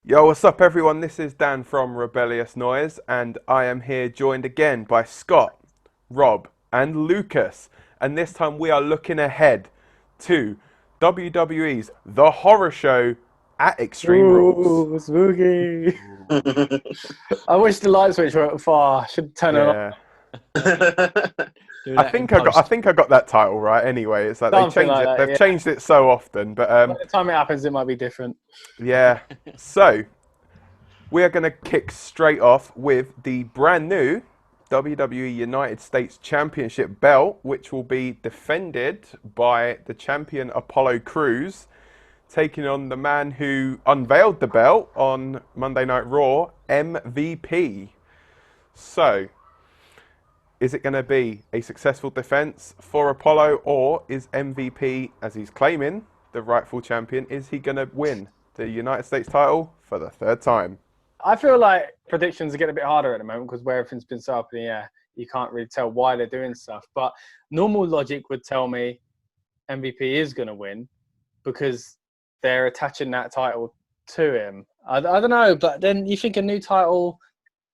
Yo, what's up, everyone? This is Dan from Rebellious Noise, and I am here joined again by Scott, Rob, and Lucas. And this time we are looking ahead to WWE's The Horror Show at Extreme Rules. Ooh, spooky. I wish the light switch weren't far. I should turn it on. Yeah, Do I that in think I got. I post. think I got that title right. Anyway, it's like they Something change like it. that, They've yeah. changed it so often, but By the time it happens, it might be different. yeah. So we are going to kick straight off with the brand new WWE United States Championship belt, which will be defended by the champion Apollo Crews, taking on the man who unveiled the belt on Monday Night Raw, MVP. So, is it going to be a successful defense for Apollo, or is MVP, as he's claiming, the rightful champion, is he going to win the United States title for the third time? I feel like predictions are getting a bit harder at the moment because where everything's been so up in the air, you can't really tell why they're doing stuff. But normal logic would tell me MVP is going to win because they're attaching that title to him. I don't know, but then you think a new title,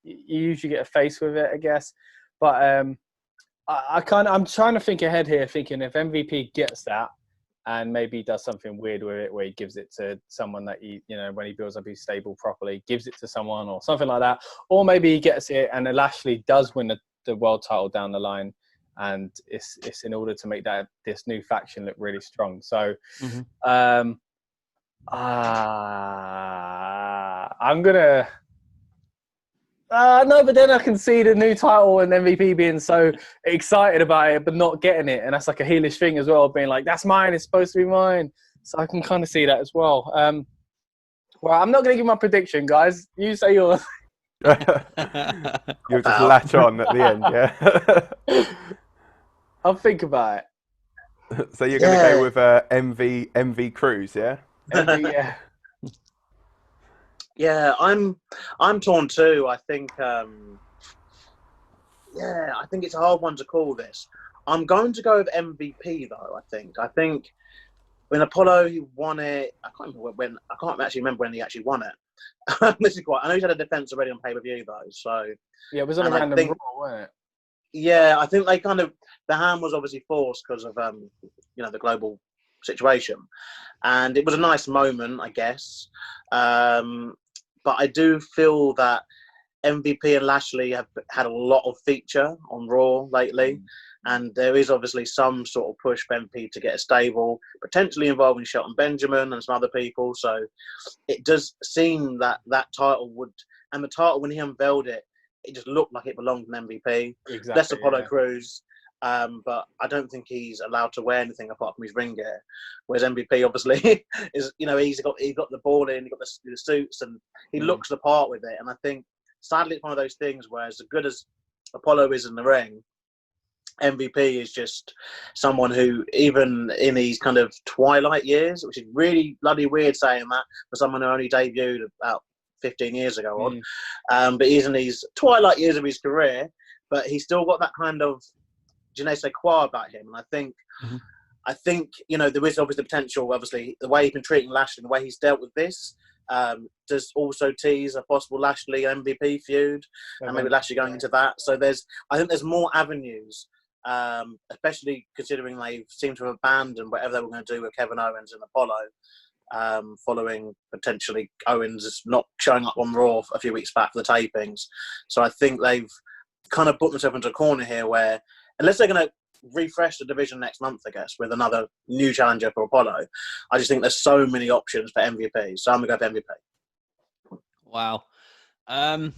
you usually get a face with it, I guess. But I'm trying to think ahead here, thinking if MVP gets that and maybe does something weird with it, where he gives it to someone that when he builds up his stable properly, gives it to someone or something like that, or maybe he gets it and Lashley does win the world title down the line, and it's in order to make this new faction look really strong. So, I'm gonna. No, but then I can see the new title and MVP being so excited about it, but not getting it. And that's like a heelish thing as well, being like, that's mine, it's supposed to be mine. So I can kind of see that as well. Well, I'm not going to give my prediction, guys. You say yours. You'll just latch on at the end, yeah? I'll think about So you're going to go with MV Cruz, yeah? it. Yeah. Yeah, I'm torn too. I think I think it's a hard one to call this. I'm going to go with MVP though. I think when Apollo he won it, I can't actually remember when he actually won it. This is quite. I know he's had a defense already on pay-per-view though. So Yeah, it was on a random Raw, wasn't it? yeah, I think the hand was obviously forced because of the global situation, and it was a nice moment, I guess. But I do feel that MVP and Lashley have had a lot of feature on Raw lately, and there is obviously some sort of push for MVP to get a stable, potentially involving Shelton Benjamin and some other people. So it does seem that title and the title when he unveiled it, it just looked like it belonged to an MVP. Exactly. That's Apollo Crews. But I don't think he's allowed to wear anything apart from his ring gear. Whereas MVP obviously is, he's got the ball in, he's got the suits, and he looks the part with it. And I think sadly it's one of those things where as good as Apollo is in the ring, MVP is just someone who, even in his kind of twilight years, which is really bloody weird saying that for someone who only debuted about 15 years ago, but he's in his twilight years of his career, but he's still got that kind of je ne sais quoi about him. And I think there is obviously the potential, obviously the way he's been treating Lashley and the way he's dealt with this does also tease a possible Lashley MVP feud, and maybe Lashley going into that. So I think there's more avenues, especially considering they seem to have abandoned whatever they were going to do with Kevin Owens and Apollo, following potentially Owens not showing up on Raw a few weeks back for the tapings. So I think they've kind of put themselves into a corner here where, unless they're going to refresh the division next month, I guess, with another new challenger for Apollo, I just think there's so many options for MVP. So I'm going to go for MVP. Wow. I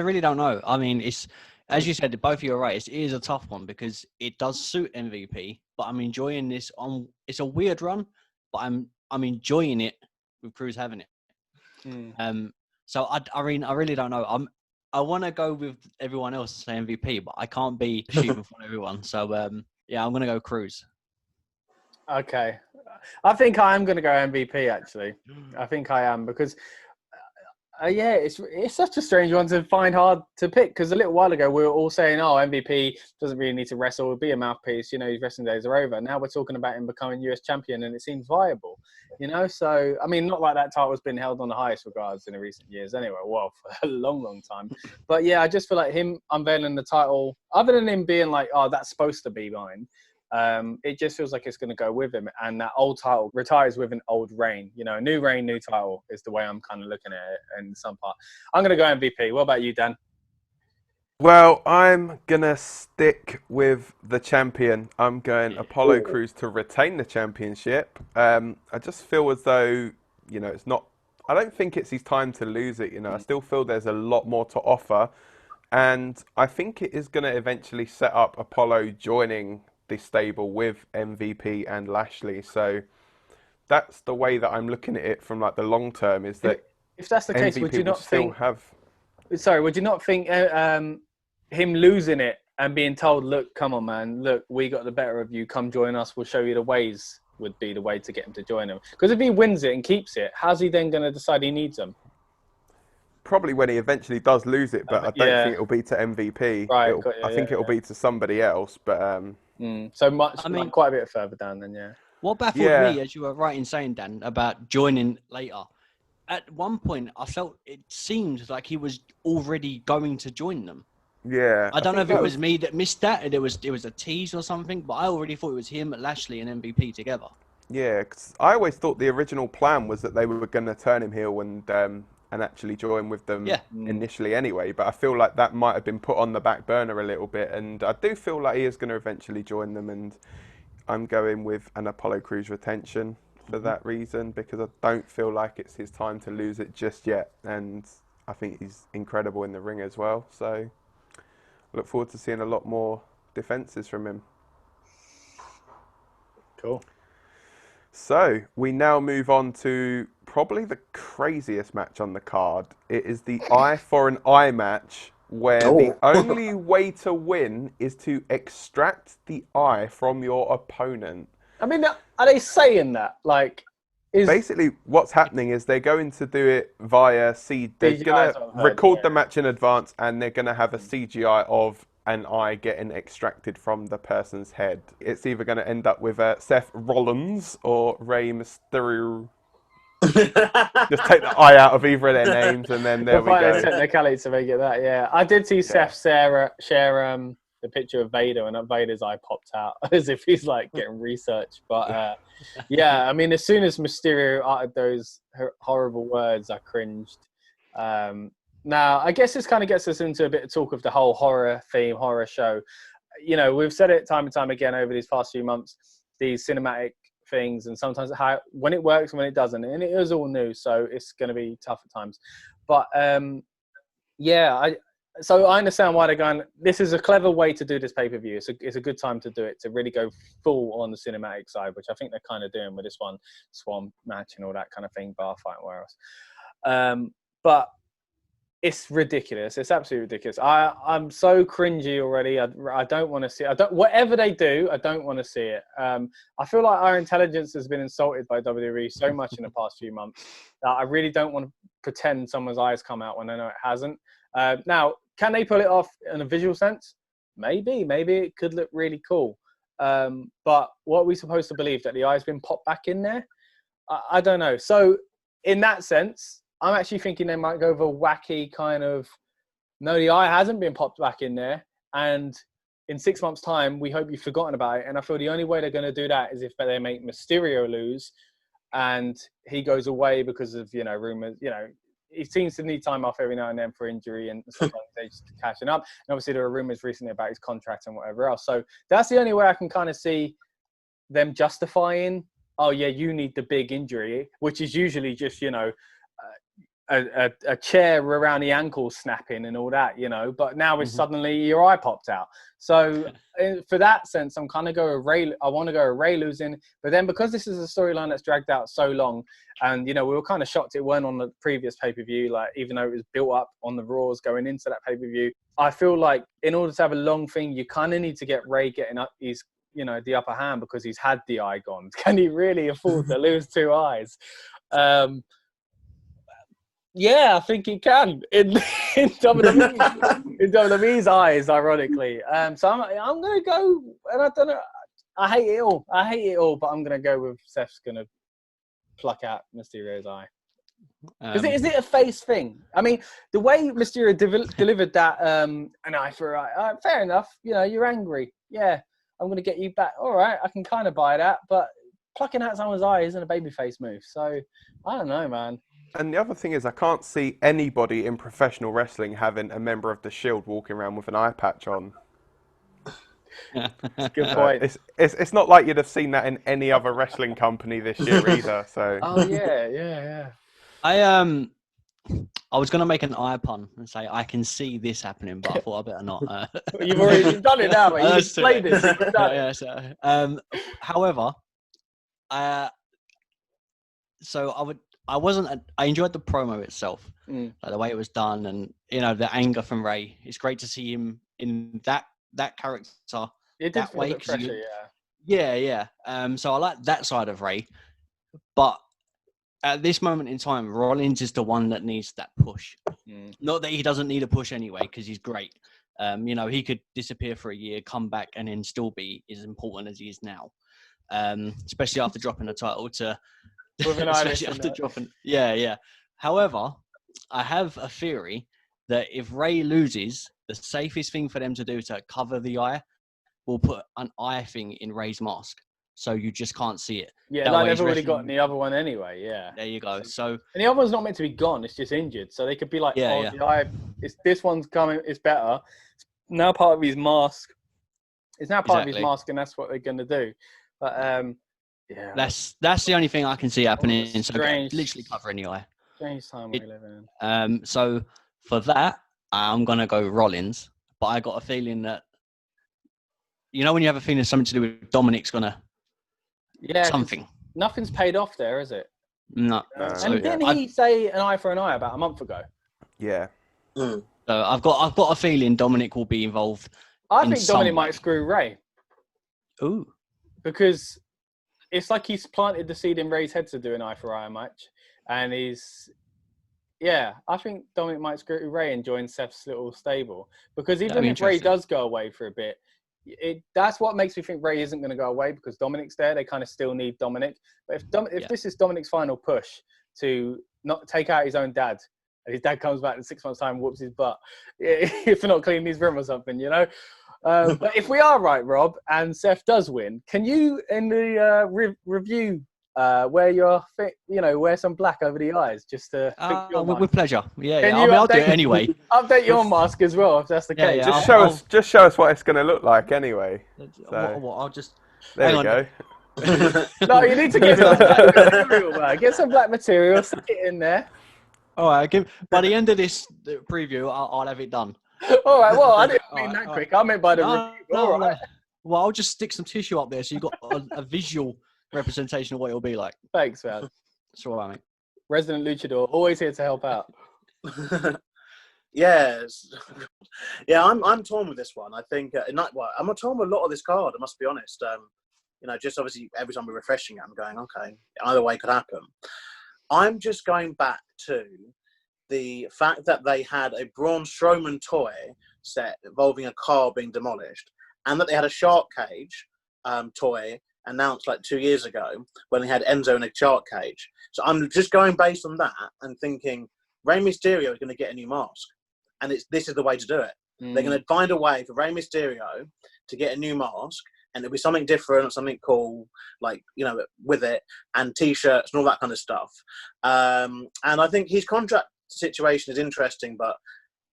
really don't know. I mean, it's, as you said, both of you are right. It is a tough one because it does suit MVP, but I'm enjoying this it's a weird run, but I'm enjoying it with Cruz having it. So I really don't know. I want to go with everyone else and say MVP, but I can't be shooting for everyone. So, I'm going to go Cruz. Okay. I think I am going to go MVP, actually. I think I am, because Yeah, it's such a strange one to find hard to pick because a little while ago we were all saying, "Oh, MVP doesn't really need to wrestle; be a mouthpiece." You know, his wrestling days are over. Now we're talking about him becoming US champion, and it seems viable. You know, so I mean, not like that title's been held on the highest regards in the recent years, anyway. Well, for a long, long time. But yeah, I just feel like him unveiling the title, other than him being like, "Oh, that's supposed to be mine." It just feels like it's going to go with him, and that old title retires with an old reign. You know, new reign, new title is the way I'm kind of looking at it. In some part, I'm going to go MVP. What about you, Dan? Well, I'm going to stick with the champion. I'm going Apollo Crews to retain the championship. I just feel as though, you know, it's not... I don't think it's his time to lose it, you know. I still feel there's a lot more to offer. And I think it is going to eventually set up Apollo joining the stable with MVP and Lashley. So that's the way that I'm looking at it from like the long term, is that if that's the case, MVP would you will not still think... have... Sorry, would you not think him losing it and being told, look, come on, man, look, we got the better of you, come join us, we'll show you the ways, would be the way to get him to join him? Because if he wins it and keeps it, how's he then going to decide he needs them? Probably when he eventually does lose it, but I don't think it'll be to MVP. Right, I think it'll be to somebody else, but... So much, I mean, like quite a bit further down then, yeah. What baffled me, as you were right in saying, Dan, about joining later, at one point I felt it seemed like he was already going to join them. Yeah. I don't know if it was me that missed that, and it was a tease or something, but I already thought it was him, Lashley, and MVP together. Yeah, 'cause I always thought the original plan was that they were going to turn him heel and actually join with them initially anyway. But I feel like that might have been put on the back burner a little bit, and I do feel like he is going to eventually join them. And I'm going with an Apollo Crews retention for that reason, because I don't feel like it's his time to lose it just yet. And I think he's incredible in the ring as well. So I look forward to seeing a lot more defenses from him. Cool. So we now move on to probably the craziest match on the card. It is the eye for an eye match, where the only way to win is to extract the eye from your opponent. I mean, are they saying that? Like, basically what's happening is they're going to do it via they're going to record the match in advance, and they're going to have a CGI of an eye getting extracted from the person's head. It's either going to end up with Seth Rollins or Rey Mysterio. Just take the eye out of either of their names, and then there we go. Technicality to make it that, yeah. I did see Seth share the picture of Vader, and Vader's eye popped out as if he's like getting research. But yeah, I mean, as soon as Mysterio uttered those horrible words, I cringed. Now, I guess this kind of gets us into a bit of talk of the whole horror theme, horror show. You know, we've said it time and time again over these past few months, these cinematic things, and sometimes when it works and when it doesn't, and it is all new, so it's going to be tough at times. But yeah, so I understand why they're going, this is a clever way to do this pay-per-view. It's a good time to do it, to really go full on the cinematic side, which I think they're kind of doing with this one, Swan match and all that kind of thing, bar fight and where else. But it's ridiculous. It's absolutely ridiculous. I'm so cringy already. I don't want to see it. Whatever they do, I don't want to see it. I feel like our intelligence has been insulted by WWE so much in the past few months that I really don't want to pretend someone's eyes come out when I know it hasn't. Now, can they pull it off in a visual sense? Maybe it could look really cool. But what are we supposed to believe, that the eye's been popped back in there? I don't know. So in that sense, I'm actually thinking they might go with a wacky kind of, no, the eye hasn't been popped back in there, and in 6 months' time, we hope you've forgotten about it. And I feel the only way they're going to do that is if they make Mysterio lose, and he goes away because of, rumors. He seems to need time off every now and then for injury, and sometimes they're just catching up. And obviously, there are rumors recently about his contract and whatever else. So that's the only way I can kind of see them justifying, oh yeah, you need the big injury, which is usually just, a chair around the ankle snapping and all that, but now it's suddenly your eye popped out. So for that sense, I'm kind of going with Ray. I want to go with Ray losing, but then because this is a storyline that's dragged out so long, and we were kind of shocked it weren't on the previous pay-per-view, like even though it was built up on the Raws going into that pay-per-view, I feel like in order to have a long thing, you kind of need to get Ray getting up his, the upper hand, because he's had the eye gone. Can he really afford to lose two eyes? Yeah, I think he can in WWE's eyes, ironically. So I'm gonna go, and I don't know. I hate it all. But I'm gonna go with Seth's gonna pluck out Mysterio's eye. Is it a face thing? I mean, the way Mysterio delivered that an eye for an eye, fair enough. You know, you're angry. Yeah, I'm going to get you back. All right, I can kind of buy that. But plucking out someone's eye isn't a babyface move. So, I don't know, man. And the other thing is, I can't see anybody in professional wrestling having a member of the Shield walking around with an eye patch on. Good point. It's not like you'd have seen that in any other wrestling company this year either. So. Oh, yeah. I was going to make an eye pun and say I can see this happening, but I thought I better not. You've already done it now, mate. You've explained it. However, I enjoyed the promo itself, like the way it was done, and the anger from Rey. It's great to see him in that character. It did feel a bit fresher, yeah. So I like that side of Rey, but at this moment in time, Rollins is the one that needs that push. Not that he doesn't need a push anyway, because he's great. He could disappear for a year, come back, and then still be as important as he is now. Especially after dropping the title Yeah. However, I have a theory that if Rey loses, the safest thing for them to do to cover the eye will put an eye thing in Rey's mask. So you just can't see it. Yeah, like they've already got the other one anyway. Yeah. There you go. So and the other one's not meant to be gone; it's just injured. So they could be like, the eye. This one's coming. It's better. It's now part of his mask. It's now part of his mask, and that's what they're going to do. But yeah, that's the only thing I can see happening. So strange, literally covering the eye. Strange time we live in. So for that, I'm going to go Rollins, but I got a feeling that when you have a feeling something to do with Dominic's going to. Yeah, something. Nothing's paid off there, is it? No. And didn't he say an eye for an eye about a month ago? Yeah. So I've got a feeling Dominic will be involved. I think Dominic might screw Rey. Ooh. Because it's like he's planted the seed in Rey's head to do an eye for eye match, and I think Dominic might screw Rey and join Seth's little stable. Because even if Rey does go away for a bit. That's what makes me think Rey isn't going to go away because Dominic's there. They kind of still need Dominic. But if this is Dominic's final push to not take out his own dad, and his dad comes back in 6 months' time and whoops his butt, if not cleaning his room or something, But if we are right, Rob, and Seth does win, can you in the review wear some black over the eyes just to with pleasure. I'll do it anyway. Update your mask as well if that's the case. Just show us what it's going to look like anyway. I'll just there you go. No, you need to get some black material. Get some black material, stick it in there. All right, by the end of this preview, I'll have it done. All right. Well, I didn't mean that quick. I meant by the review. All right. Well, I'll just stick some tissue up there so you've got a visual representation of what it'll be like. Thanks, man. That's all right, mate. Resident Luchador, always here to help out. Yes. Yeah, I'm torn with this one. I think I'm torn with a lot of this card, I must be honest. Just obviously every time we're refreshing it, I'm going, okay, either way could happen. I'm just going back to the fact that they had a Braun Strowman toy set involving a car being demolished, and that they had a shark cage toy announced like 2 years ago when they had Enzo in a shark cage. So I'm just going based on that and thinking Rey Mysterio is going to get a new mask, and this is the way to do it. They're going to find a way for Rey Mysterio to get a new mask, and it'll be something different, something cool, with it, and T-shirts and all that kind of stuff. And I think his contract situation is interesting, but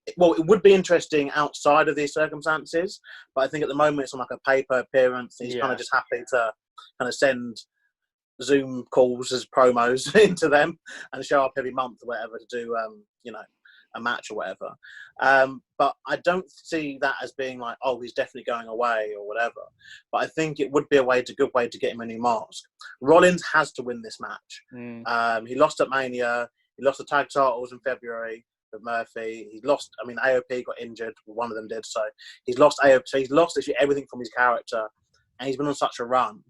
it would be interesting outside of these circumstances. But I think at the moment it's on like a paper appearance. He's kind of just happy to kind of send Zoom calls as promos into them and show up every month or whatever to do, a match or whatever. But I don't see that as being like, oh, he's definitely going away or whatever. But I think it would be a good way to get him a new mask. Rollins has to win this match. He lost at Mania. He lost the tag titles in February with Murphy. He lost, AOP got injured. One of them did. So he's lost AOP. So he's lost actually everything from his character. And he's been on such a run.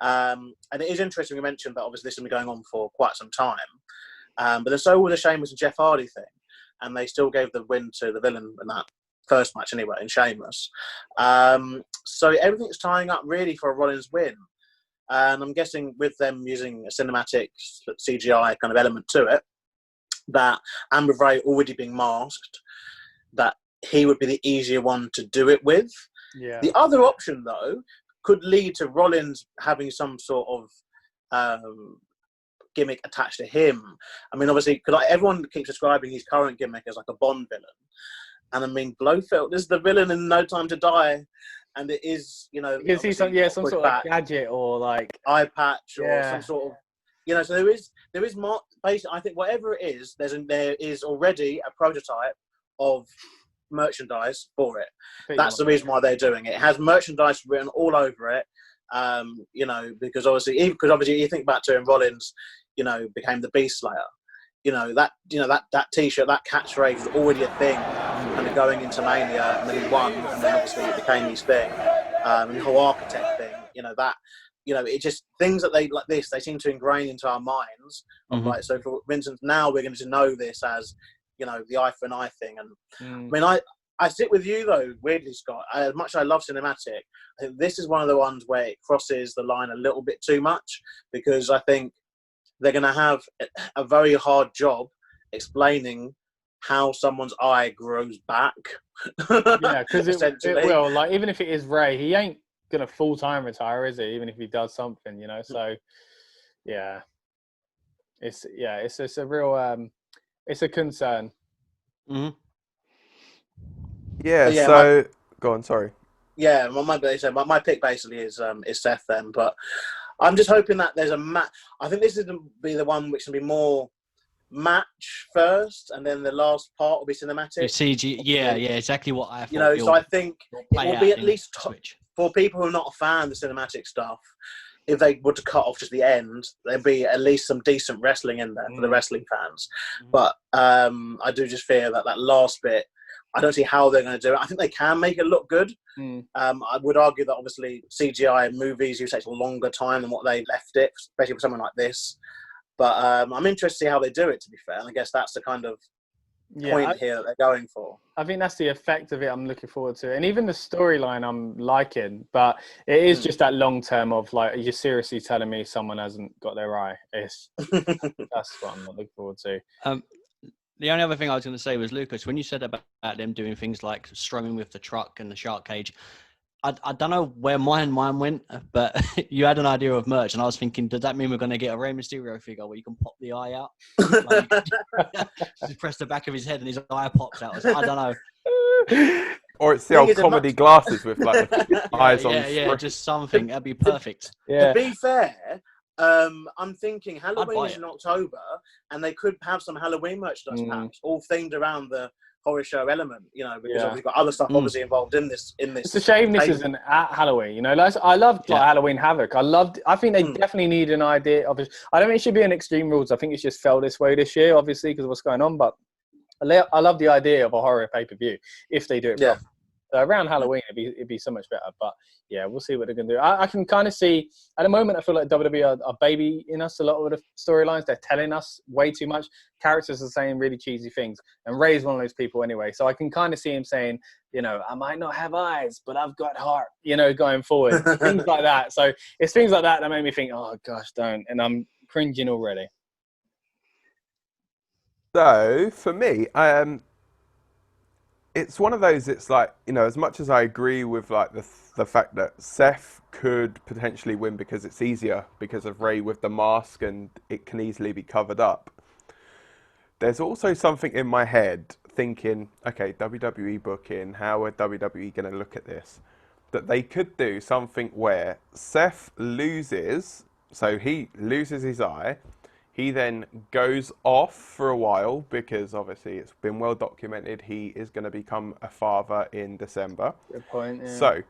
And it is interesting we mentioned that obviously this has been going on for quite some time. But then so was the Sheamus and Jeff Hardy thing, and they still gave the win to the villain in that first match anyway, in Sheamus. So everything's tying up really for a Rollins win. And I'm guessing with them using a cinematic CGI kind of element to it, that, and with Ray already being masked, that he would be the easier one to do it with. Yeah. The other option, though, could lead to Rollins having some sort of gimmick attached to him. I mean, obviously, because everyone keeps describing his current gimmick as like a Bond villain. And I mean, Blofeld is the villain in No Time to Die. And it is, you know... You can see some sort of gadget or like... eye patch or some sort of... You know, so there is more... Basically, I think whatever it is, there is already a prototype of merchandise for it. That's the reason why they're doing it. It has merchandise written all over it. You know, because obviously you think back to when Rollins, you know, became the Beast Slayer. That T-shirt, that catchphrase was already a thing, kind of going into Mania, and then he won, and then obviously it became his thing, and the whole architect thing. It just things that they like this. They seem to ingrain into our minds. Mm-hmm. Like, so for instance, now we're going to know this as, you know, the eye for an eye thing. And I mean, I sit with you though, weirdly, Scott. As much as I love cinematic, I think this is one of the ones where it crosses the line a little bit too much, because I think they're going to have a very hard job explaining how someone's eye grows back. Yeah, because it will. Like, even if it is Ray, he ain't going to full-time retire, is he? Even if he does something, you know? So, yeah. It's a real... it's a concern. Mm-hmm. Yeah, go on, sorry. Yeah, my pick basically is Seth then, but I'm just hoping that there's a match. I think this is going to be the one which will be more match first, and then the last part will be cinematic. CG, yeah, exactly what I thought. You know, so I think it will be at least Switch. For people who are not a fan of the cinematic stuff. If they were to cut off just the end, there'd be at least some decent wrestling in there for the wrestling fans. But I do just fear that last bit, I don't see how they're going to do it. I think they can make it look good. I would argue that obviously CGI movies usually takes a longer time than what they left it, especially for something like this. But I'm interested to see how they do it, to be fair. And I guess that's the kind of point here that they're going for. I think that's the effect of it I'm looking forward to. And even the storyline I'm liking, but it is just that long term of like, you're seriously telling me someone hasn't got their eye. That's what I'm not looking forward to. The only other thing I was going to say was, Lucas, when you said about them doing things like Strowman with the truck and the shark cage, I don't know where mine went, but you had an idea of merch, and I was thinking, does that mean we're going to get a Rey Mysterio figure where you can pop the eye out? Like, just press the back of his head and his eye pops out. I don't know. Or it's the old comedy glasses with like the eyes on. Yeah, just something. That'd be perfect. To be fair, I'm thinking Halloween is in October, and they could have some Halloween merchandise, perhaps, all themed around the horror show element, you know, because we've got other stuff obviously involved in this. It's a shame this isn't at Halloween, you know. Like, I loved Halloween Havoc. I think they definitely need an idea of it. I don't think it should be an Extreme Rules. I think it's just fell this way this year, obviously, because of what's going on. But I love the idea of a horror pay-per-view if they do it properly. Around Halloween, it'd be so much better. But yeah, we'll see what they're going to do. I can kind of see, at the moment, I feel like WWE are babying us a lot of the storylines. They're telling us way too much. Characters are saying really cheesy things. And Ray's one of those people anyway. So I can kind of see him saying, you know, I might not have eyes, but I've got heart, you know, going forward. Things like that. So it's things like that make me think, oh, gosh, don't. And I'm cringing already. So, for me, it's one of those, it's like, you know, as much as I agree with like the fact that Seth could potentially win because it's easier because of Ray with the mask and it can easily be covered up, there's also something in my head thinking, okay, WWE booking, how are WWE going to look at this? That they could do something where Seth loses, so he loses his eye, he then goes off for a while because obviously it's been well documented he is going to become a father in December. Good point, yeah. So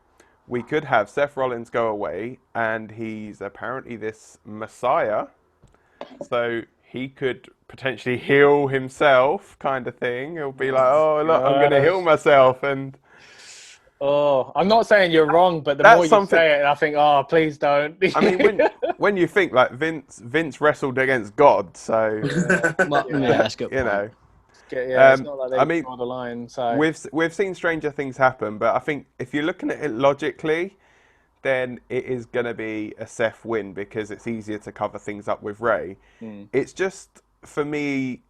we could have Seth Rollins go away and he's apparently this messiah. So he could potentially heal himself kind of thing. He'll be like, oh, look, I'm going to heal myself. And oh, I'm not saying you're wrong, but the more you say it, I think, oh, please don't. I mean, when you think like Vince wrestled against God, so Well, yeah, that's a good you point. know. It's not like they I mean, draw the line. So we've seen stranger things happen, but I think if you're looking at it logically, then it is going to be a Seth win because it's easier to cover things up with Rey. It's just, for me,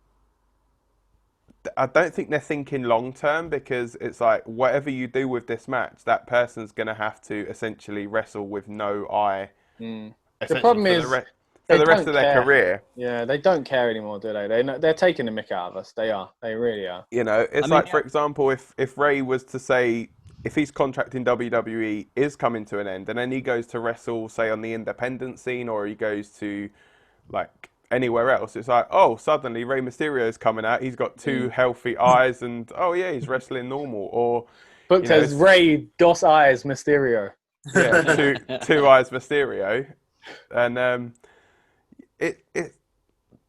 I don't think they're thinking long term because it's like whatever you do with this match, that person's going to have to essentially wrestle with no eye. the problem is for the rest of their career. Yeah, they don't care anymore, do they? They're taking the mick out of us. They are. They really are. You know, it's for example, if Rey was to say, if his contract in WWE is coming to an end and then he goes to wrestle, say, on the independent scene or he goes to, like, anywhere else, it's like, oh, suddenly Rey Mysterio's coming out. He's got two healthy eyes and, oh, yeah, he's wrestling normal. Or, Booked as Rey Dos Eyes Mysterio. Yeah, two eyes Mysterio. And it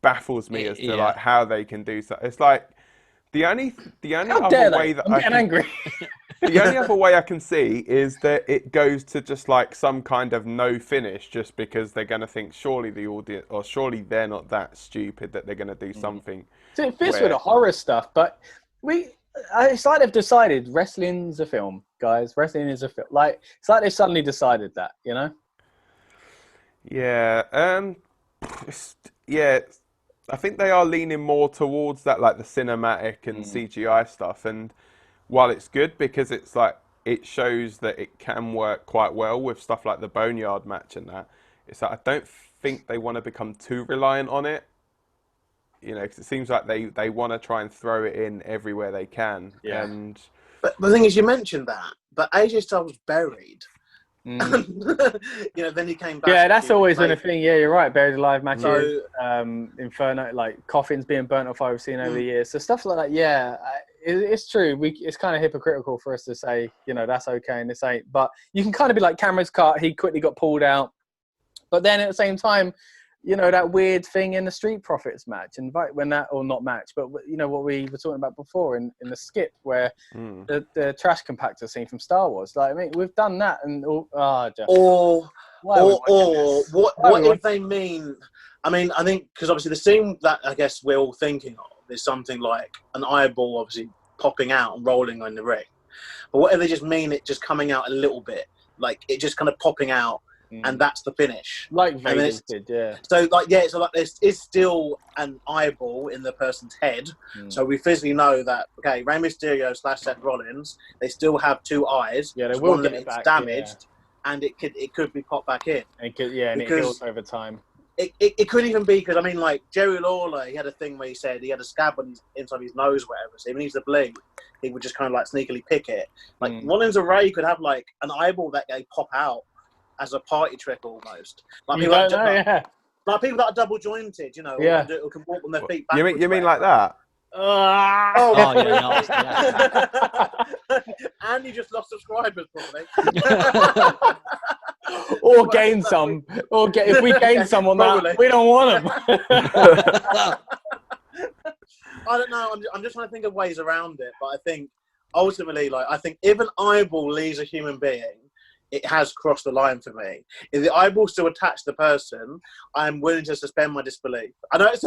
baffles me as to, like, how they can do so. It's like, the only other way that I'm getting angry. The only other way I can see is that it goes to just like some kind of no finish, just because they're going to think surely the audience, or surely they're not that stupid that they're going to do something. So it fits with the horror stuff, but it's like they've decided wrestling's a film, guys. Wrestling is a film. Like it's like they suddenly decided that, you know? Yeah, I think they are leaning more towards that, like the cinematic and CGI stuff. And while it's good because it's like it shows that it can work quite well with stuff like the Boneyard match and that, it's like I don't think they want to become too reliant on it. You know, because it seems like they want to try and throw it in everywhere they can. Yeah. And but the thing is, you mentioned that, but AJ Styles was buried. You know, then he came back. Yeah, that's always been a thing. Yeah, you're right. Buried alive matches, So, Inferno, like coffins being burnt off. I've seen over the years. So stuff like that. Yeah, it's true. It's kind of hypocritical for us to say, you know, that's okay and this ain't. But you can kind of be like, camera's cut. He quickly got pulled out. But then at the same time, you know, that weird thing in the Street Profits match, and when that, or not match, but you know what we were talking about before in the skip where the trash compactor scene from Star Wars. Like, I mean, we've done that, and or what if they mean? I mean, I think because obviously the scene that I guess we're all thinking of is something like an eyeball obviously popping out and rolling on the ring. But what if they just mean it just coming out a little bit, like it just kind of popping out? And that's the finish. Like Vader did, yeah. So there is still an eyeball in the person's head. So we physically know that, okay, Rey Mysterio / Seth Rollins, they still have two eyes. Yeah, they will get it back. It's damaged, and it could be popped back in. And it heals over time. It could even be, because, I mean, like, Jerry Lawler, he had a thing where he said he had a scab on inside his nose or whatever, so even if he needs to bleed, he would just kind of, like, sneakily pick it. Like, Rollins or Rey could have, like, an eyeball that they pop out as a party trick almost. Like people, like people that are double jointed, you know, or can walk on their feet backwards. You mean like that? And you just lost subscribers, probably. Or gain some. If we gain some on that, we don't want them. I don't know. I'm just trying to think of ways around it, but I think ultimately, like, I think if an eyeball leaves a human being, it has crossed the line for me. If the eyeball's still attached to the person, I'm willing to suspend my disbelief. I know it's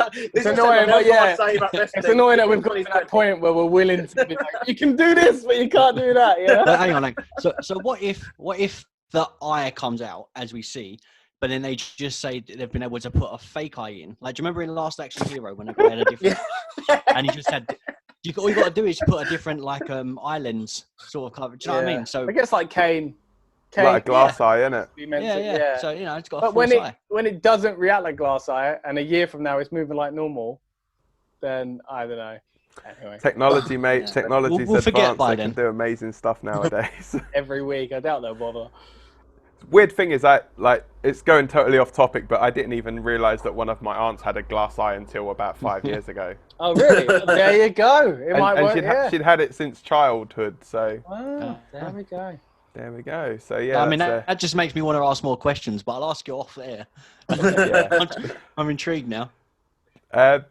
annoying, but it's annoying that we've got to that point where we're willing to be like, you can do this, but you can't do that. Yeah. But hang on. So what if the eye comes out as we see, but then they just say they've been able to put a fake eye in? Like, do you remember in Last Action Hero when they had a different, and he just said, all you got to do is put a different eye lens sort of cover. Do you know what I mean? So I guess like Kane. Like a glass eye, isn't it? Yeah. So, you know, it's got a but when it doesn't react like glass eye, and a year from now it's moving like normal, then I don't know. Anyway. Technology, mate. Yeah. Technology's advanced. They can do amazing stuff nowadays. Every week. I doubt they'll bother. Weird thing is that, like, it's going totally off topic, but I didn't even realise that one of my aunts had a glass eye until about 5 years ago. Oh, really? There you go. She'd had it since childhood, so... There we go. There we go. So yeah, I mean that just makes me want to ask more questions, but I'll ask you off there. I'm intrigued now. But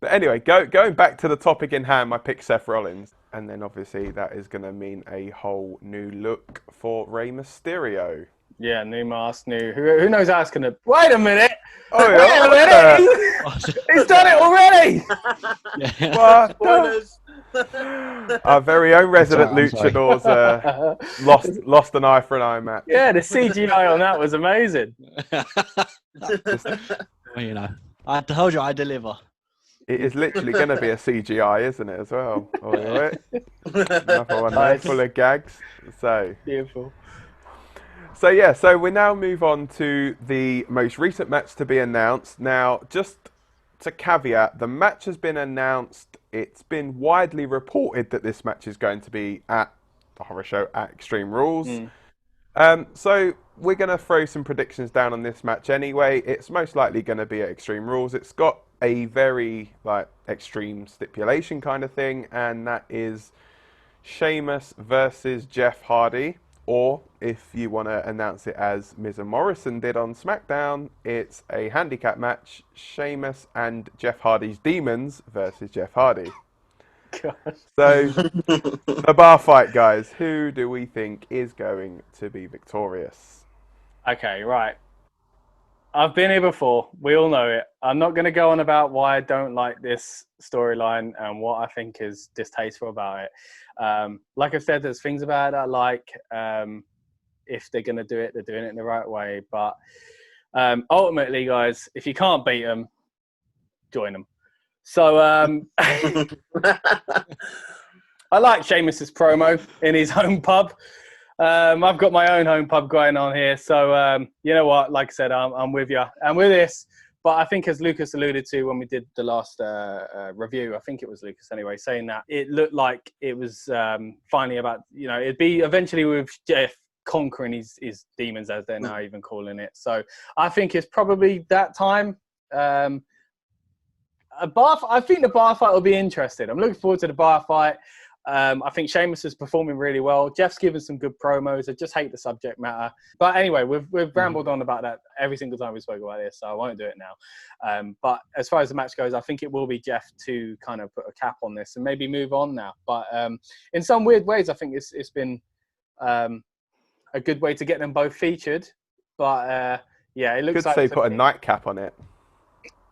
anyway, going back to the topic in hand, I picked Seth Rollins, and then obviously that is going to mean a whole new look for Rey Mysterio. Yeah, new mask, new. Who knows how it's gonna? Wait a minute! Oh, Wait a minute! He's done it already! Yeah. What the- Spoilers. Our very own resident I'm sorry. luchadors lost an eye for an eye match. Yeah, the CGI on that was amazing. Well, you know, I told you I deliver. It is literally going to be a CGI, isn't it, as well? All right. Another one there, Nice. full of gags. Beautiful. So we now move on to the most recent match to be announced. Now, just to caveat, the match has been announced. It's been widely reported that this match is going to be at the horror show at Extreme Rules. So we're going to throw some predictions down on this match anyway. It's most likely going to be at Extreme Rules. It's got a very extreme stipulation kind of thing, and that is Sheamus versus Jeff Hardy. Or if you want to announce it as Miz and Morrison did on SmackDown, it's a handicap match, Sheamus and Jeff Hardy's Demons versus Jeff Hardy. Gosh. So, the bar fight, guys. Who do we think is going to be victorious? Okay, right. I've been here before. We all know it. I'm not going to go on about why I don't like this storyline and what I think is distasteful about it. Like I said, there's things about it I like. If they're going to do it, they're doing it in the right way. But ultimately, guys, if you can't beat them, join them. So I like Sheamus's promo in his home pub. I've got my own home pub going on here. So, you know what? Like I said, I'm with you. And with this, but I think as Lucas alluded to when we did the last review, I think it was Lucas anyway, saying that it looked like it was finally about, it'd be eventually with Jeff conquering his demons, as they're now even calling it. So I think it's probably that time. I think the bar fight will be interesting. I'm looking forward to the bar fight. I think Sheamus is performing really well. Jeff's given some good promos. I just hate the subject matter. But anyway, we've rambled on about that every single time we spoke about this, so I won't do it now. But as far as the match goes, I think it will be Jeff to kind of put a cap on this and maybe move on now. But in some weird ways, I think it's been a good way to get them both featured. But yeah, it looks Could like say put a nightcap on it.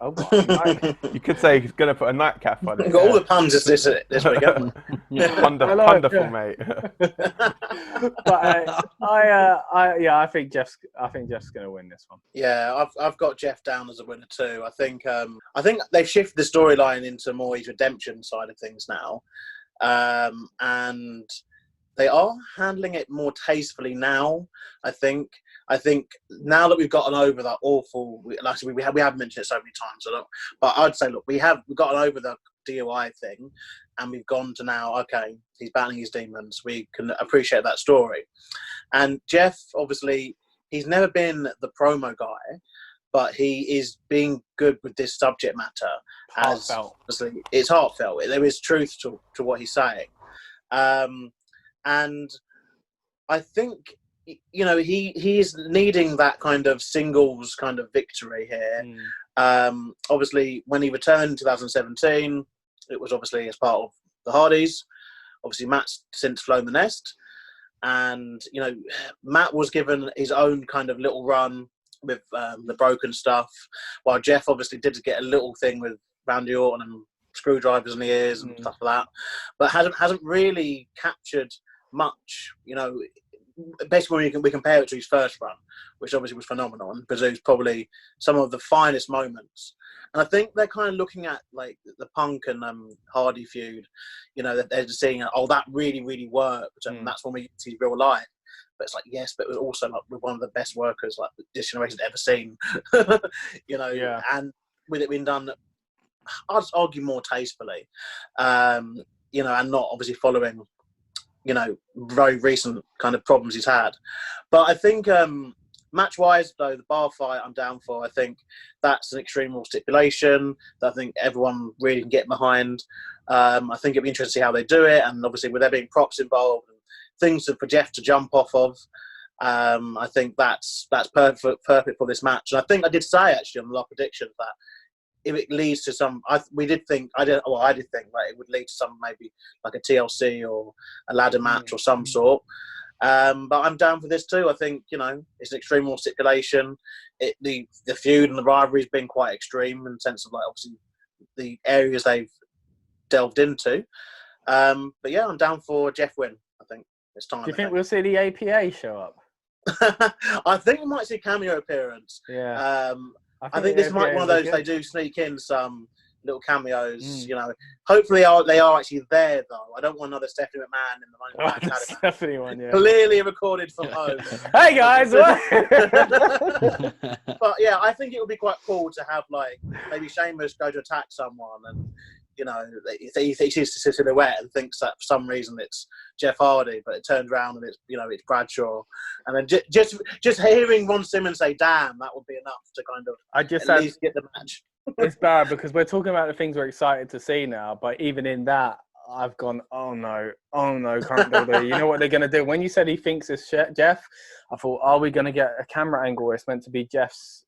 Oh, boy. You could say he's going to put a nightcap on it. We've got all the puns this week, haven't we? Wonderful, mate. But I think Jeff's going to win this one. Yeah, I've got Jeff down as a winner too. I think they've shifted the storyline into more his redemption side of things now, and they are handling it more tastefully now. I think now that we've gotten over that awful, we have mentioned it so many times. But I'd say, look, we've gotten over the DUI thing, and we've gone to now. Okay, he's battling his demons. We can appreciate that story. And Jeff, obviously, he's never been the promo guy, but he is being good with this subject matter. Heartfelt. Obviously, it's heartfelt. There is truth to what he's saying, and I think, he is needing that kind of singles kind of victory here. Obviously, when he returned in 2017, it was obviously as part of the Hardys. Obviously, Matt's since flown the nest. And, Matt was given his own kind of little run with the broken stuff, while Jeff obviously did get a little thing with Randy Orton and screwdrivers in the ears and stuff like that, but hasn't really captured much, basically we compare it to his first run, which obviously was phenomenal, and was probably some of the finest moments. And I think they're kind of looking at like the Punk and Hardy feud, that they're just seeing, that really, really worked, and that's when we see real life. But it's like, yes, but it was also like with one of the best workers like this generation's ever seen, Yeah. And with it being done, I'd argue more tastefully, and not obviously following, very recent kind of problems he's had. But I think match-wise, though, the bar fight I'm down for. I think that's an Extreme Rules stipulation that I think everyone really can get behind. I think it'd be interesting to see how they do it, and obviously with there being props involved and things for Jeff to jump off of, I think that's perfect for this match. And I think I did say actually on the last prediction that if it leads to some, I did think like it would lead to some maybe like a TLC or a ladder match or some sort. But I'm down for this too. I think, you know, it's an Extreme Rules stipulation. The feud and the rivalry has been quite extreme in the sense of, like, obviously the areas they've delved into. But yeah, I'm down for Jeff win. I think it's time. Do you think we'll see the APA show up? I think we might see a cameo appearance. Yeah. I think this might be one of those, they do sneak in some little cameos, you know. Hopefully they are actually there, though. I don't want another Stephanie McMahon in the Money Bank Academy. Stephanie one, yeah. Clearly recorded from home. Hey, guys! But yeah, I think it would be quite cool to have, like, maybe Sheamus go to attack someone and, you know, he sees the silhouette and thinks that for some reason it's Jeff Hardy, but it turns around and it's, you know, it's Bradshaw. And then just hearing Ron Simmons say, damn, that would be enough to kind of at least get the match. It's bad because we're talking about the things we're excited to see now, but even in that, I've gone, oh no, can't do that. You know what they're going to do? When you said he thinks it's Jeff, I thought, are we going to get a camera angle where it's meant to be Jeff's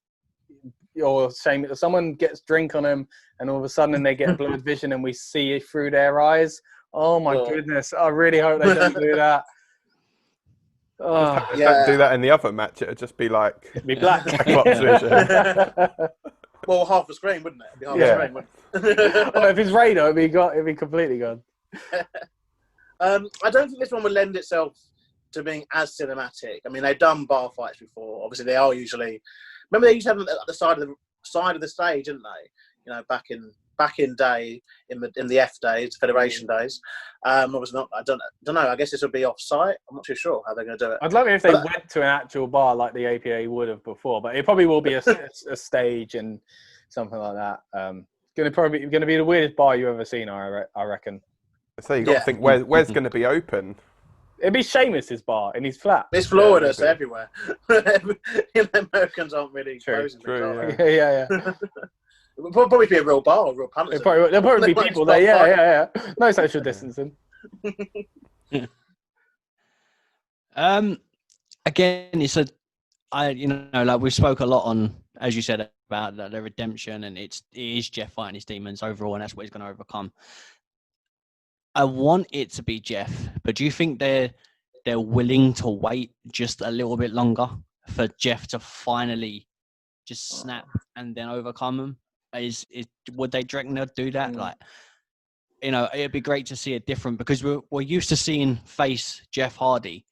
or Sheamus? Someone gets drink on him and all of a sudden they get a blurred vision and we see it through their eyes. Oh my goodness. I really hope they don't do that. If don't do that in the other match, it'd just be like... It'd be black. Well, half a screen, wouldn't it? It'd be half a screen, wouldn't it? Oh, if it's radar, it'd be completely gone. I don't think this one would lend itself to being as cinematic. I mean, they've done bar fights before. Obviously, they are usually... Remember, they used to have them at the side of the stage, didn't they? You know, back in day, in the F days, Federation days. Obviously not. I don't know. I guess this would be off-site. I'm not too sure how they're going to do it. I'd love it if they went to an actual bar like the APA would have before, but it probably will be a stage and something like that. Going to be the weirdest bar you've ever seen, I reckon. So you got to think where's going to be open. It'd be Sheamus's bar in his flat. It's Florida, so everywhere. Americans aren't really closing. Yeah. It'll probably be a real bar, a real palace. There'll probably be people there. Yeah. No social distancing. Again, it's like we spoke a lot on, as you said, about the redemption, and it is Jeff fighting his demons overall, and that's what he's going to overcome. I want it to be Jeff, but do you think they're willing to wait just a little bit longer for Jeff to finally just snap and then overcome him? Would they reckon they'll do that? Like, you know, it'd be great to see it different because we're used to seeing face Jeff Hardy.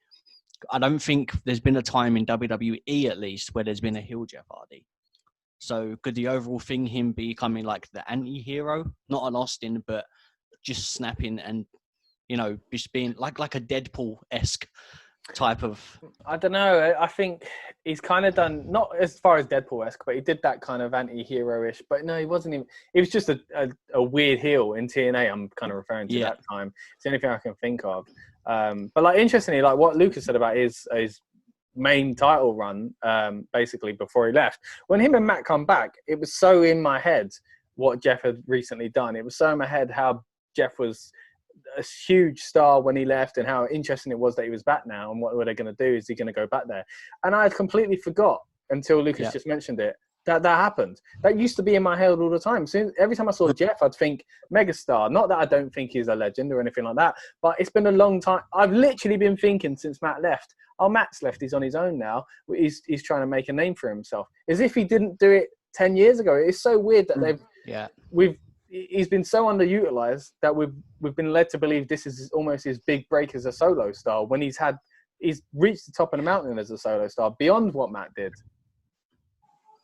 I don't think there's been a time in WWE at least where there's been a heel Jeff Hardy. So could the overall thing him becoming like the anti-hero, not an Austin, but just snapping and, you know, just being like a Deadpool-esque type of... I don't know. I think he's kind of done, not as far as Deadpool-esque, but he did that kind of anti-hero-ish. But no, he wasn't even... It was just a weird heel in TNA I'm kind of referring to that time. It's the only thing I can think of. But like interestingly, like what Lucas said about his main title run, basically before he left, when him and Matt come back, it was so in my head what Jeff had recently done. It was so in my head how Jeff was a huge star when he left and how interesting it was that he was back now and what were they going to do? Is he going to go back there? And I had completely forgot until Lucas just mentioned it. That happened. That used to be in my head all the time. So every time I saw Jeff, I'd think megastar. Not that I don't think he's a legend or anything like that, but it's been a long time. I've literally been thinking since Matt left. Oh, Matt's left. He's on his own now. He's trying to make a name for himself. As if he didn't do it 10 years ago. It's so weird that he's been so underutilized that we've been led to believe this is almost his big break as a solo star when he's reached the top of the mountain as a solo star beyond what Matt did.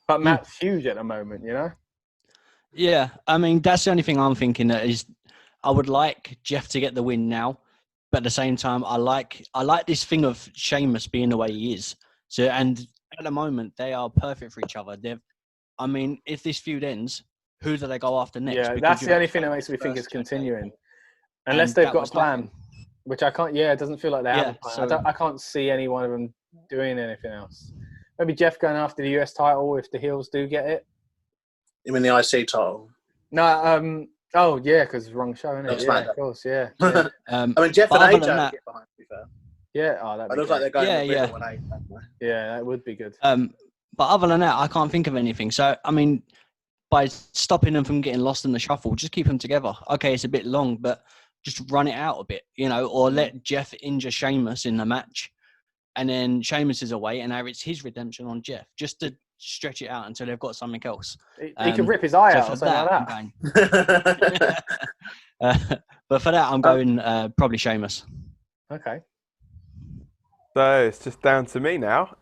But Matt's huge at the moment, you know? Yeah, I mean, that's the only thing I'm thinking that is I would like Jeff to get the win now, but at the same time, I like this thing of Sheamus being the way he is. So, and at the moment, they are perfect for each other. I mean, if this feud ends, who do they go after next? Yeah, that's the only thing that makes me think it's continuing. Unless they've got a plan, which I can't... Yeah, it doesn't feel like they have a plan. So, I can't see any one of them doing anything else. Maybe Jeff going after the US title if the heels do get it. You mean the IC title? No, oh, yeah, because it's the wrong show, isn't it? Yeah, of course, yeah. I mean, Jeff and AJ get behind, to be fair. Yeah, it looks like they're going Yeah, that would be good. But other than that, I can't think of anything. So, I mean, by stopping them from getting lost in the shuffle, just keep them together. Okay, it's a bit long, but just run it out a bit, you know, or let Jeff injure Sheamus in the match and then Sheamus is away, and now it's his redemption on Jeff, just to stretch it out until they've got something else. He could rip his eye out for or something like I'm that. going, but for that, I'm going probably Sheamus. Okay. So it's just down to me now.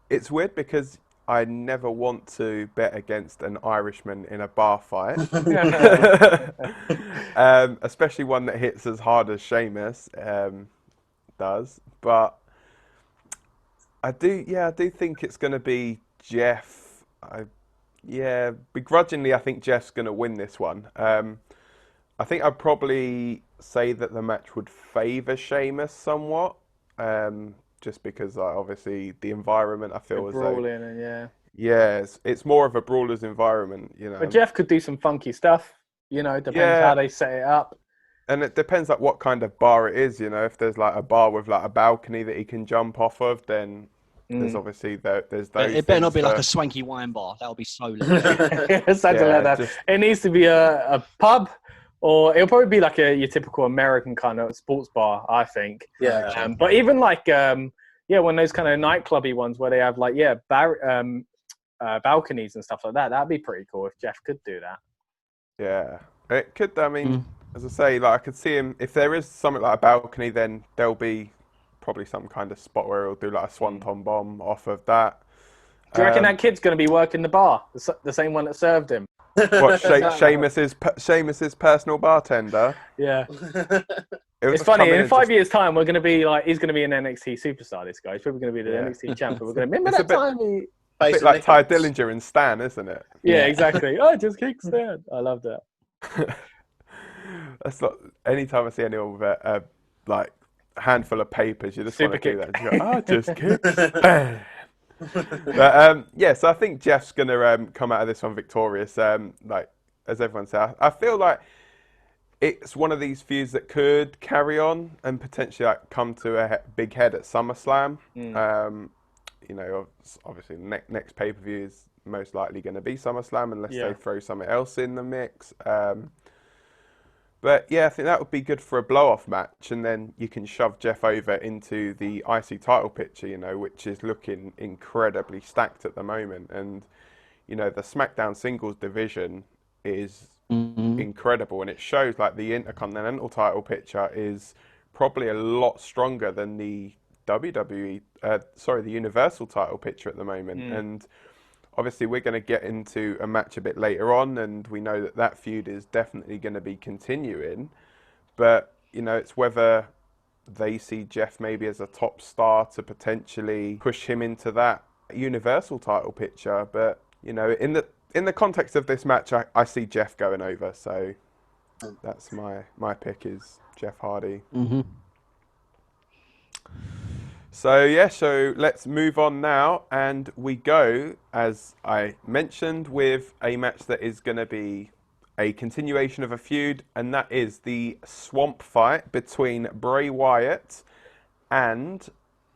It's weird because I never want to bet against an Irishman in a bar fight, especially one that hits as hard as Sheamus does. But I do think it's going to be Jeff. Begrudgingly, I think Jeff's going to win this one. I think I'd probably say that the match would favour Sheamus somewhat, just because obviously the environment, I feel as though... Brawling and it's more of a brawler's environment, you know. But Jeff could do some funky stuff, depends how they set it up. And it depends like what kind of bar it is, you know. If there's like a bar with like a balcony that he can jump off of, then there's obviously there's those. It better not be like a swanky wine bar. That'll be so lit. Something like that. It needs to be a pub, or it'll probably be like your typical American kind of sports bar, I think. Yeah. But even like one of those kind of nightclubby ones where they have like balconies and stuff like that. That'd be pretty cool if Jeff could do that. Yeah, it could. I mean, as I say, like I could see him. If there is something like a balcony, then there'll be probably some kind of spot where he'll do like a swanton bomb off of that. Do you reckon that kid's going to be working the bar, the same one that served him? What, Sheamus's personal bartender? Yeah. It's funny. In 5 years' time, we're going to be like, he's going to be an NXT superstar. This guy, he's probably going to be the NXT champion. We're going to remember that time he. A bit like Ty Dillinger and Stan, isn't it? Yeah, exactly. Oh, just kick Stan. I love that. That's not. Anytime I see anyone with a like handful of papers, you just want to do that. You go, just kick Stan. But so I think Jeff's gonna come out of this one victorious. Like as everyone said, I feel like it's one of these feuds that could carry on and potentially like come to a big head at SummerSlam. Obviously next pay-per-view is most likely going to be SummerSlam unless they throw something else in the mix. But yeah, I think that would be good for a blow-off match, and then you can shove Jeff over into the IC title picture, which is looking incredibly stacked at the moment. And, the SmackDown singles division is incredible, and it shows like the Intercontinental title picture is probably a lot stronger than the the Universal title picture at the moment. And obviously we're going to get into a match a bit later on, and we know that feud is definitely going to be continuing, but it's whether they see Jeff maybe as a top star to potentially push him into that Universal title picture. But in the context of this match, I see Jeff going over, so that's my pick is Jeff Hardy. So let's move on now, and we go, as I mentioned, with a match that is going to be a continuation of a feud, and that is the swamp fight between Bray Wyatt and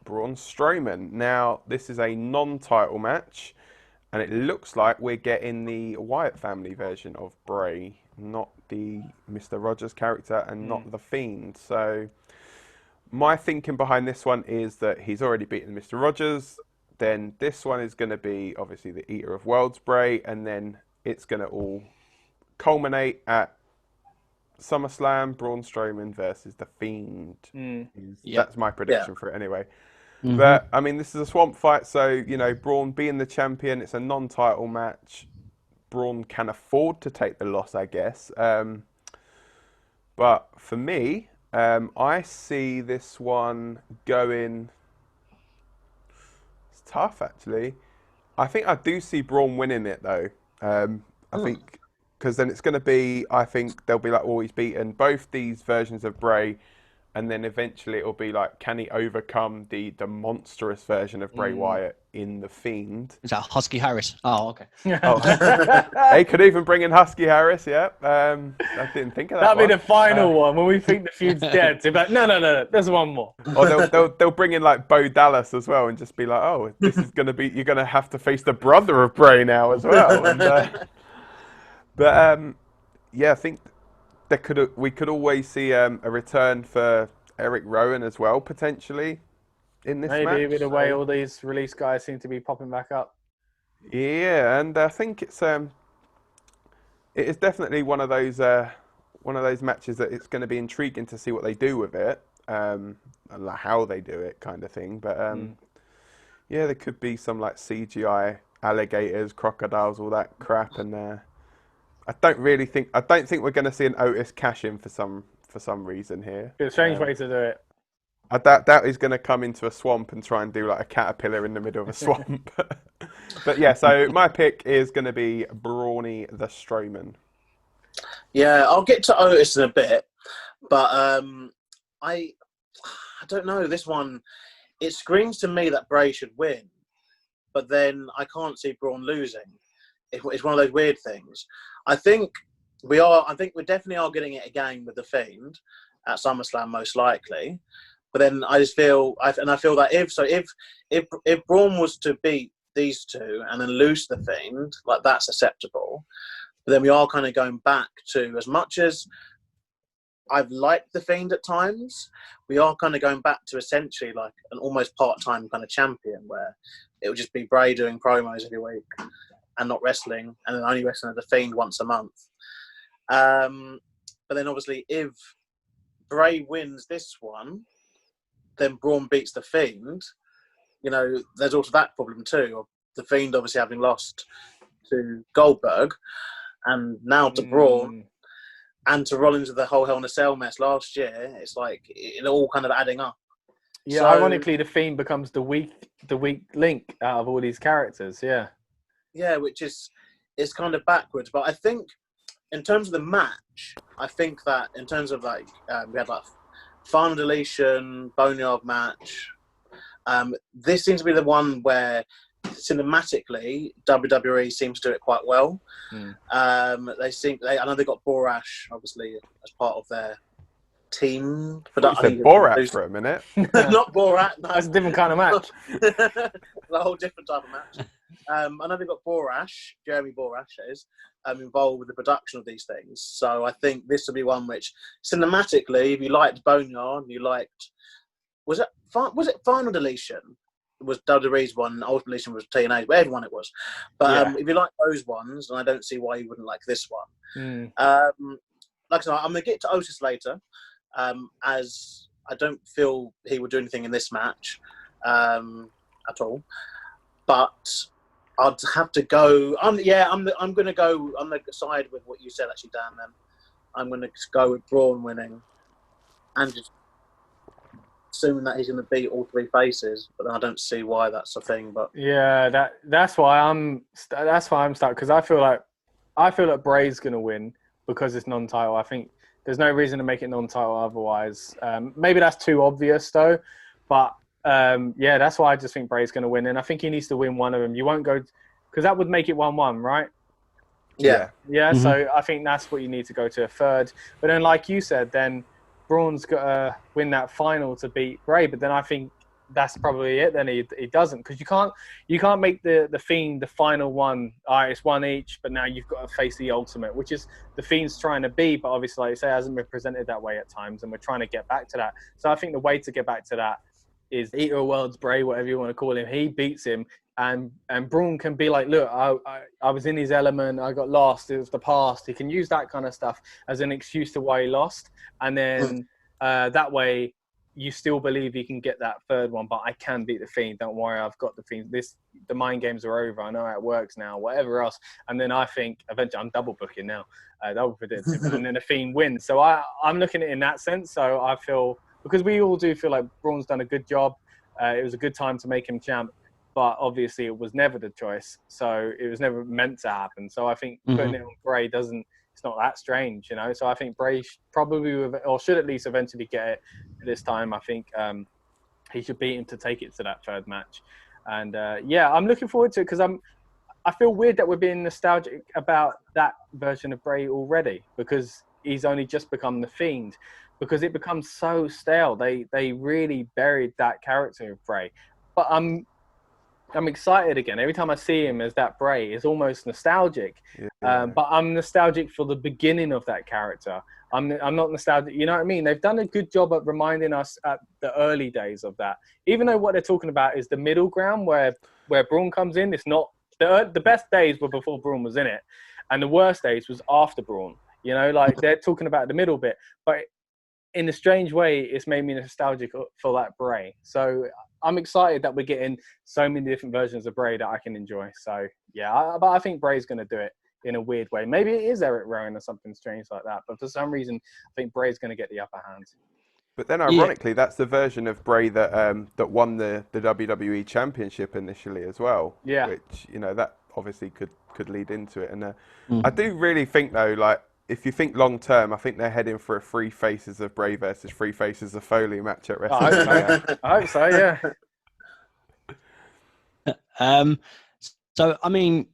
Braun Strowman. Now, this is a non-title match, and it looks like we're getting the Wyatt family version of Bray, not the Mr. Rogers character and not the Fiend. So my thinking behind this one is that he's already beaten Mr. Rogers. Then this one is going to be obviously the Eater of Worlds Bray, and then it's going to all culminate at SummerSlam, Braun Strowman versus the Fiend. That's my prediction for it anyway. But I mean, this is a swamp fight, so Braun being the champion, it's a non-title match. Braun can afford to take the loss, I guess. But for me, I see this one going... It's tough, actually. I think I do see Braun winning it, though. I think... Because then it's going to be... I think they'll be like, oh, he's beaten both these versions of Bray. And then eventually it'll be like, can he overcome the monstrous version of Bray Wyatt in The Fiend? Is that Husky Harris? Oh, okay. They could even bring in Husky Harris, yeah. I didn't think of that. That'll be the final one when we think the feud's dead. So like, no, there's one more. Or they'll bring in like Bo Dallas as well and just be like, oh, this is going to be, you're going to have to face the brother of Bray now as well. And, I think we could always see a return for Eric Rowan as well, potentially, in this match. Maybe with the way all these release guys seem to be popping back up. Yeah, and I think it is definitely one of those matches that it's going to be intriguing to see what they do with it, and like how they do it, kind of thing. But yeah, there could be some like CGI alligators, crocodiles, all that crap, and I don't think we're going to see an Otis cash in for some reason here. It's a strange way to do it. That is going to come into a swamp and try and do like a caterpillar in the middle of a swamp. But yeah, so my pick is going to be Brawny the Strowman. Yeah, I'll get to Otis in a bit, but I don't know. This one, it screams to me that Bray should win, but then I can't see Braun losing. It's one of those weird things. I think we definitely are getting it again with the Fiend at SummerSlam, most likely. But then I just feel, I feel that if Braun was to beat these two and then lose the Fiend, like that's acceptable. But then we are kind of going back to, as much as I've liked the Fiend at times, we are kind of going back to essentially like an almost part-time kind of champion where it would just be Bray doing promos every week and not wrestling, and then only wrestling as the Fiend once a month. But then obviously if Bray wins this one, then Braun beats the Fiend. You know, there's also that problem too, of the Fiend obviously having lost to Goldberg, and now to Braun, and to Rollins with the whole Hell in a Cell mess last year. It's like it all kind of adding up. Yeah, So, ironically, the Fiend becomes the weak link out of all these characters. Yeah. Yeah, which is kind of backwards. But I think in terms of the match, I think that in terms of like we had like Final Deletion, Boneyard match. This seems to be the one where cinematically WWE seems to do it quite well. I know they got Borash obviously as part of their team. But you said Borat for a minute. Not Borat. No. That's a different kind of match. A whole different type of match. I know they've got Jeremy Borash is involved with the production of these things. So I think this will be one which, cinematically, if you liked Boneyard, you liked, was it Final Deletion? It was WWE's one. Ultimate Deletion was TNA, whatever one it was. But if you like those ones, and I don't see why you wouldn't like this one. Like I said, I'm going to get to Otis later, as I don't feel he would do anything in this match at all. But I'd have to go. I'm going to go. I'm going to side with what you said, actually, Dan. Then I'm going to go with Braun winning, and just assuming that he's going to beat all three faces. But I don't see why that's a thing. But yeah, that's why I'm stuck, because I feel like Bray's going to win because it's non-title. I think there's no reason to make it non-title otherwise. Maybe that's too obvious though, but. That's why I just think Bray's going to win, and I think he needs to win one of them. You won't go, because that would make it 1-1, right? Yeah. Mm-hmm. So I think that's what you need to go to a third. But then, like you said, then Braun's got to win that final to beat Bray. But then I think that's probably it. Then he doesn't, because you can't make the Fiend the final one. All right, it's one each, but now you've got to face the Ultimate, which is the Fiend's trying to be, but obviously, like you say, it hasn't been presented that way at times, and we're trying to get back to that. So I think the way to get back to that is Eater of Worlds Bray, whatever you want to call him. He beats him, and Braun can be like, look, I was in his element, I got lost, it was the past. He can use that kind of stuff as an excuse to why he lost, and then that way you still believe you can get that third one. But I can beat the Fiend, don't worry, I've got the Fiend. The mind games are over, I know how it works now, whatever else. And then I think eventually I'm double booking now, double predicting, and then the Fiend wins. So I'm looking at it in that sense. So I feel, because we all do feel like Braun's done a good job. It was a good time to make him champ, but obviously it was never the choice. So it was never meant to happen. So I think putting it on Bray it's not that strange, you know. So I think Bray probably or should at least eventually get it this time. I think he should beat him to take it to that third match. And I'm looking forward to it, because I feel weird that we're being nostalgic about that version of Bray already, because he's only just become the Fiend. Because it becomes so stale. They really buried that character of Bray. But I'm excited again. Every time I see him as that Bray, it's almost nostalgic. Yeah. But I'm nostalgic for the beginning of that character. I'm not nostalgic. You know what I mean? They've done a good job at reminding us at the early days of that. Even though what they're talking about is the middle ground where Braun comes in. It's not the best days were before Braun was in it, and the worst days was after Braun. You know, like they're talking about the middle bit, but in a strange way, it's made me nostalgic for that Bray. So I'm excited that we're getting so many different versions of Bray that I can enjoy. So yeah, but I think Bray's going to do it in a weird way. Maybe it is Eric Rowan or something strange like that. But for some reason, I think Bray's going to get the upper hand. But then, ironically, that's the version of Bray that won the WWE Championship initially as well. Yeah. Which, you know, that obviously could lead into it. And I do really think, though, like, if you think long term, I think they're heading for a 3 Faces of Bray versus 3 Faces of Foley match at WrestleMania. I hope so, yeah. So, I mean,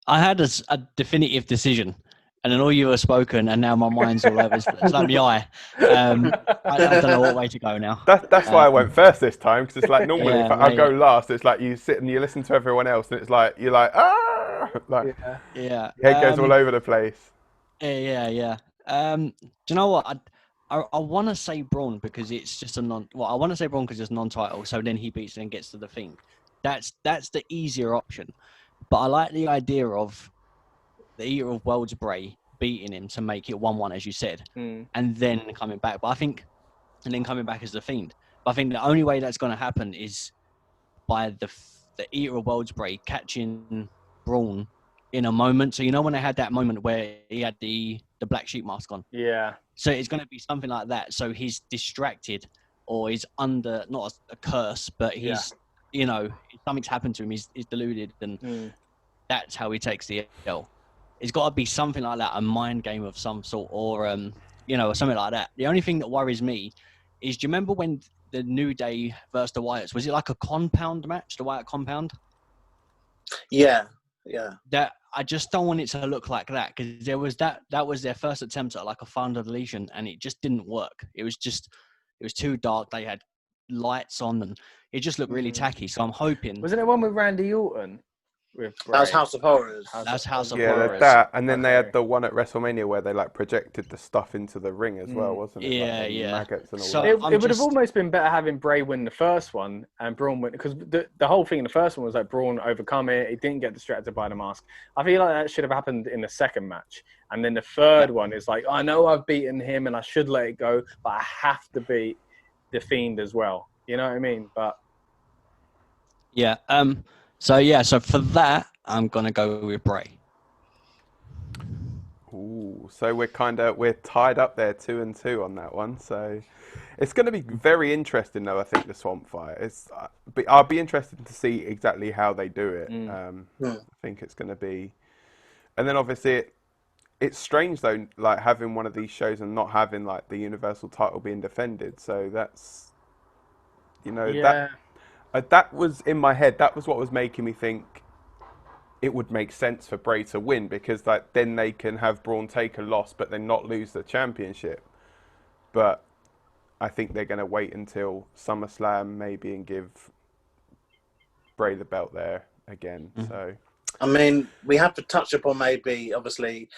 I had a definitive decision, and then all you have spoken, and now my mind's all over. It's like my eye. I don't know what way to go now. That's why I went first this time, because it's like normally Yeah, if I go last, it's like you sit and you listen to everyone else, and it's like you're like like yeah. head goes all over the place. Yeah. Do you know what? I want to say Braun because it's just I want to say Braun because it's non-title. So then he beats and gets to the Fiend. That's the easier option. But I like the idea of the Eater of Worlds Bray beating him to make it 1-1, as you said, and then coming back. But and then coming back as the Fiend. But I think the only way that's going to happen is by the Eater of Worlds Bray catching Braun in a moment. So you know when they had that moment where he had the black sheep mask on? Yeah. So it's going to be something like that. So he's distracted or he's under, not a curse, but he's, you know, something's happened to him. He's deluded and that's how he takes the L. It's got to be something like that, a mind game of some sort or, you know, something like that. The only thing that worries me is, do you remember when the New Day versus the Wyatts, was it like a compound match, the Wyatt compound? Yeah. That I just don't want it to look like that because there was that was their first attempt at like a founder deletion and it just didn't work. It was too dark. They had lights on and it just looked really tacky. So I'm hoping. Wasn't it one with Randy Orton? With That was House of Horrors. That's House of Yeah, Horrors. that, and then they had the one at WrestleMania where they like projected the stuff into the ring as well, wasn't it? Yeah, like the yeah. maggots and all So that. It would have almost been better having Bray win the first one and Braun win, because the whole thing in the first one was like Braun overcome it. He didn't get distracted by the mask. I feel like that should have happened in the second match. And then the third one is like, I know I've beaten him and I should let it go, but I have to beat the Fiend as well. You know what I mean? But yeah. So for that, I'm gonna go with Bray. Ooh, so we're tied up there 2-2 on that one. So it's going to be very interesting, though. I think the Swamp Fight. I'll be interested to see exactly how they do it. I think it's going to be, and then obviously it's strange though, like having one of these shows and not having like the Universal title being defended. So that's, you know, that was in my head. That was what was making me think it would make sense for Bray to win, because like then they can have Braun take a loss but then not lose the championship. But I think they're going to wait until SummerSlam maybe and give Bray the belt there again. So I mean, we have to touch upon maybe, obviously,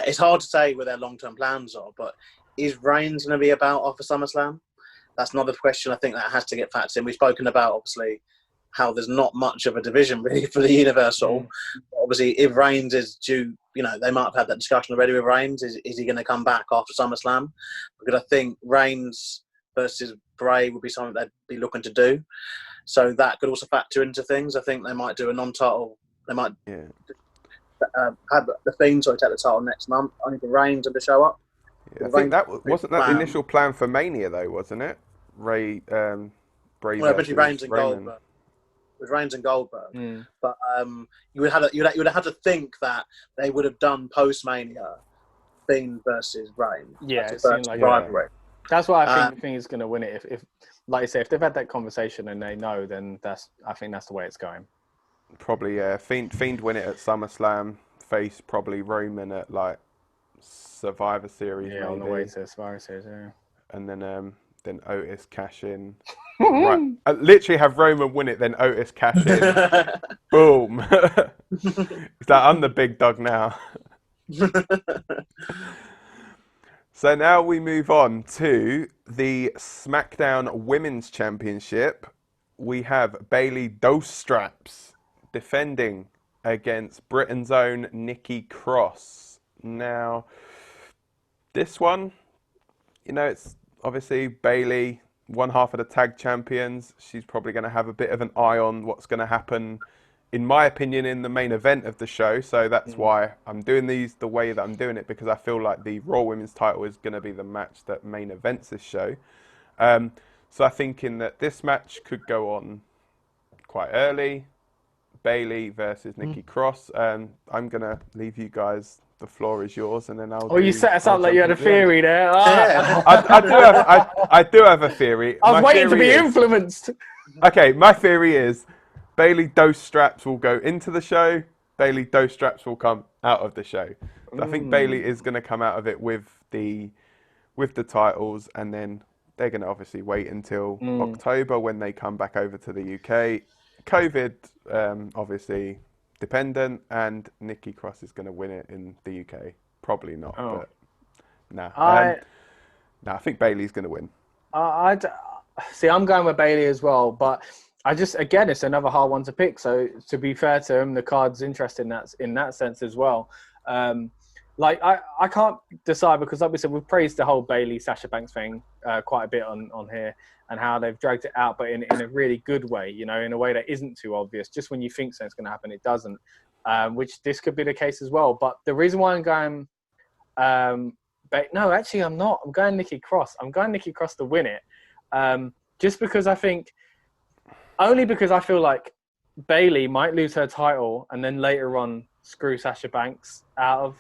it's hard to say where their long-term plans are, but is Reigns going to be about after SummerSlam? That's another question I think that has to get factored in. We've spoken about, obviously, how there's not much of a division really for the Universal. Obviously, if Reigns is due, you know, they might have had that discussion already with Reigns. Is he going to come back after SummerSlam? Because I think Reigns versus Bray would be something they'd be looking to do. So that could also factor into things. I think they might do a non-title. They might have the Fiend take the title next month, only for Reigns to show up. yeah, I think that wasn't that the initial plan for Mania though, wasn't it? Bray versus Reigns and Roman. Goldberg. With Reigns and Goldberg, but you would have to think that they would have done post Mania Fiend versus Reigns. Yeah, it seemed like rivalry. That's why I think is going to win it. If like you say, if they've had that conversation and they know, then I think that's the way it's going. Probably, yeah. Fiend win it at SummerSlam. Face probably Roman at like Survivor Series. Yeah, maybe. on the way to Survivor Series. Yeah. And then Otis cash in. Right. Literally have Roman win it, then Otis cash in. Boom. It's like, I'm the big dog now. So now we move on to the SmackDown Women's Championship. We have Bayley Dos Straps defending against Britain's own Nikki Cross. Now, this one, it's obviously Bayley, one half of the tag champions. She's probably going to have a bit of an eye on what's going to happen, in my opinion, in the main event of the show. So that's why I'm doing these the way that I'm doing it, because I feel like the Raw Women's title is going to be the match that main events this show. So I'm thinking that this match could go on quite early. Bayley versus Nikki Cross. I'm going to leave you guys. The floor is yours, and then I'll. You set us up like you had a theory there. Yeah. I do have a theory. I was waiting to be influenced. Okay, my theory is Bayley Dos Straps will go into the show. Bayley Dos Straps will come out of the show. So I think Bayley is going to come out of it with the titles, and then they're going to obviously wait until October when they come back over to the UK. COVID, obviously dependent, and Nikki Cross is going to win it in the UK. Probably not, but nah. I think Bayley's going to win. See, I'm going with Bayley as well, but again, it's another hard one to pick. So to be fair to him, the card's interesting in that sense as well. I can't decide, because like we said, we've praised the whole Bayley Sasha Banks thing quite a bit on here, and how they've dragged it out, but in a really good way, in a way that isn't too obvious. Just when you think something's going to happen, it doesn't, which this could be the case as well. But the reason why I'm going, no, actually I'm not. I'm going Nikki Cross. I'm going Nikki Cross to win it, just because I feel like Bayley might lose her title and then later on screw Sasha Banks out of,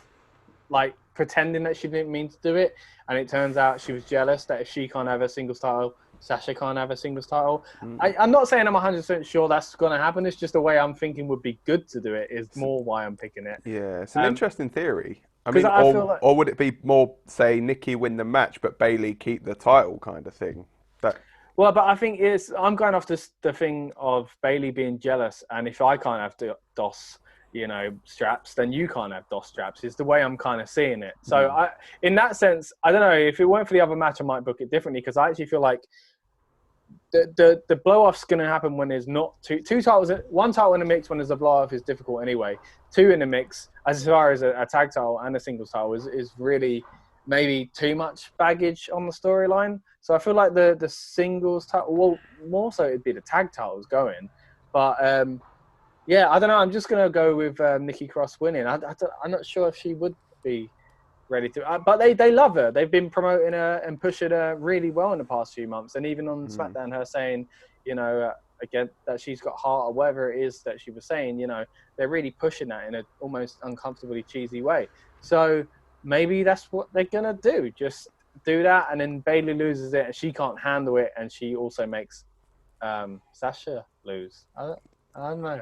pretending that she didn't mean to do it, and it turns out she was jealous that if she can't have a singles title, Sasha can't have a singles title. I'm not saying I'm 100% sure that's going to happen. It's just the way I'm thinking would be good to do it is more why I'm picking it. Yeah, it's an interesting theory. I mean, or would it be more, say, Nikki win the match, but Bayley keep the title kind of thing? Well, but I think I'm going off the thing of Bayley being jealous, and if I can't have DOS, straps, then you can't have DOS straps, is the way I'm kind of seeing it. So in that sense, I don't know, if it weren't for the other match, I might book it differently, because I actually feel like the blow-off's going to happen when there's not two titles, one title in the mix when there's a blow-off is difficult anyway. Two in the mix, as far as a tag title and a singles title, is really maybe too much baggage on the storyline. So I feel like the singles title, well, more so it'd be the tag titles going. But yeah, I don't know. I'm just going to go with Nikki Cross winning. I'm not sure if she would be ready to. But they love her. They've been promoting her and pushing her really well in the past few months. And even on SmackDown, her saying, again, that she's got heart or whatever it is that she was saying, they're really pushing that in an almost uncomfortably cheesy way. So maybe that's what they're going to do. Just do that, and then Bayley loses it and she can't handle it, and she also makes Sasha lose. I don't know.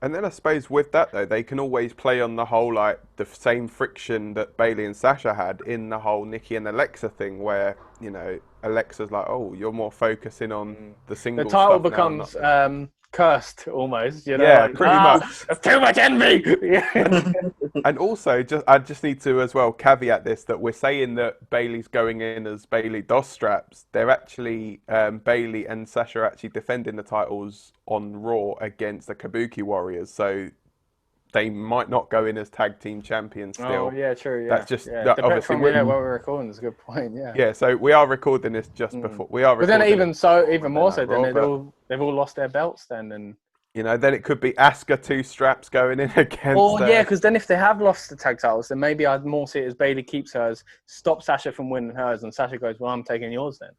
And then I suppose with that, though, they can always play on the whole, the same friction that Bayley and Sasha had in the whole Nikki and Alexa thing, where, Alexa's like, oh, you're more focusing on the single stuff. The title becomes cursed almost, Yeah, pretty much. That's too much envy! And also, I just need to as well caveat this, that we're saying that Bayley's going in as Bayley Dos Straps. They're actually, Bayley and Sasha are actually defending the titles on Raw against the Kabuki Warriors. So they might not go in as tag team champions still. Oh, yeah, true. Yeah. That's just obviously when we're recording. That's a good point. Yeah. Yeah. So we are recording this just before we are. But then even more so, then Raw, they've all lost their belts then, and then it could be Asuka 2 straps going in against. Oh yeah, because then if they have lost the tag titles, then maybe I'd more see it as Bayley keeps hers, stops Sasha from winning hers, and Sasha goes, "Well, I'm taking yours then,"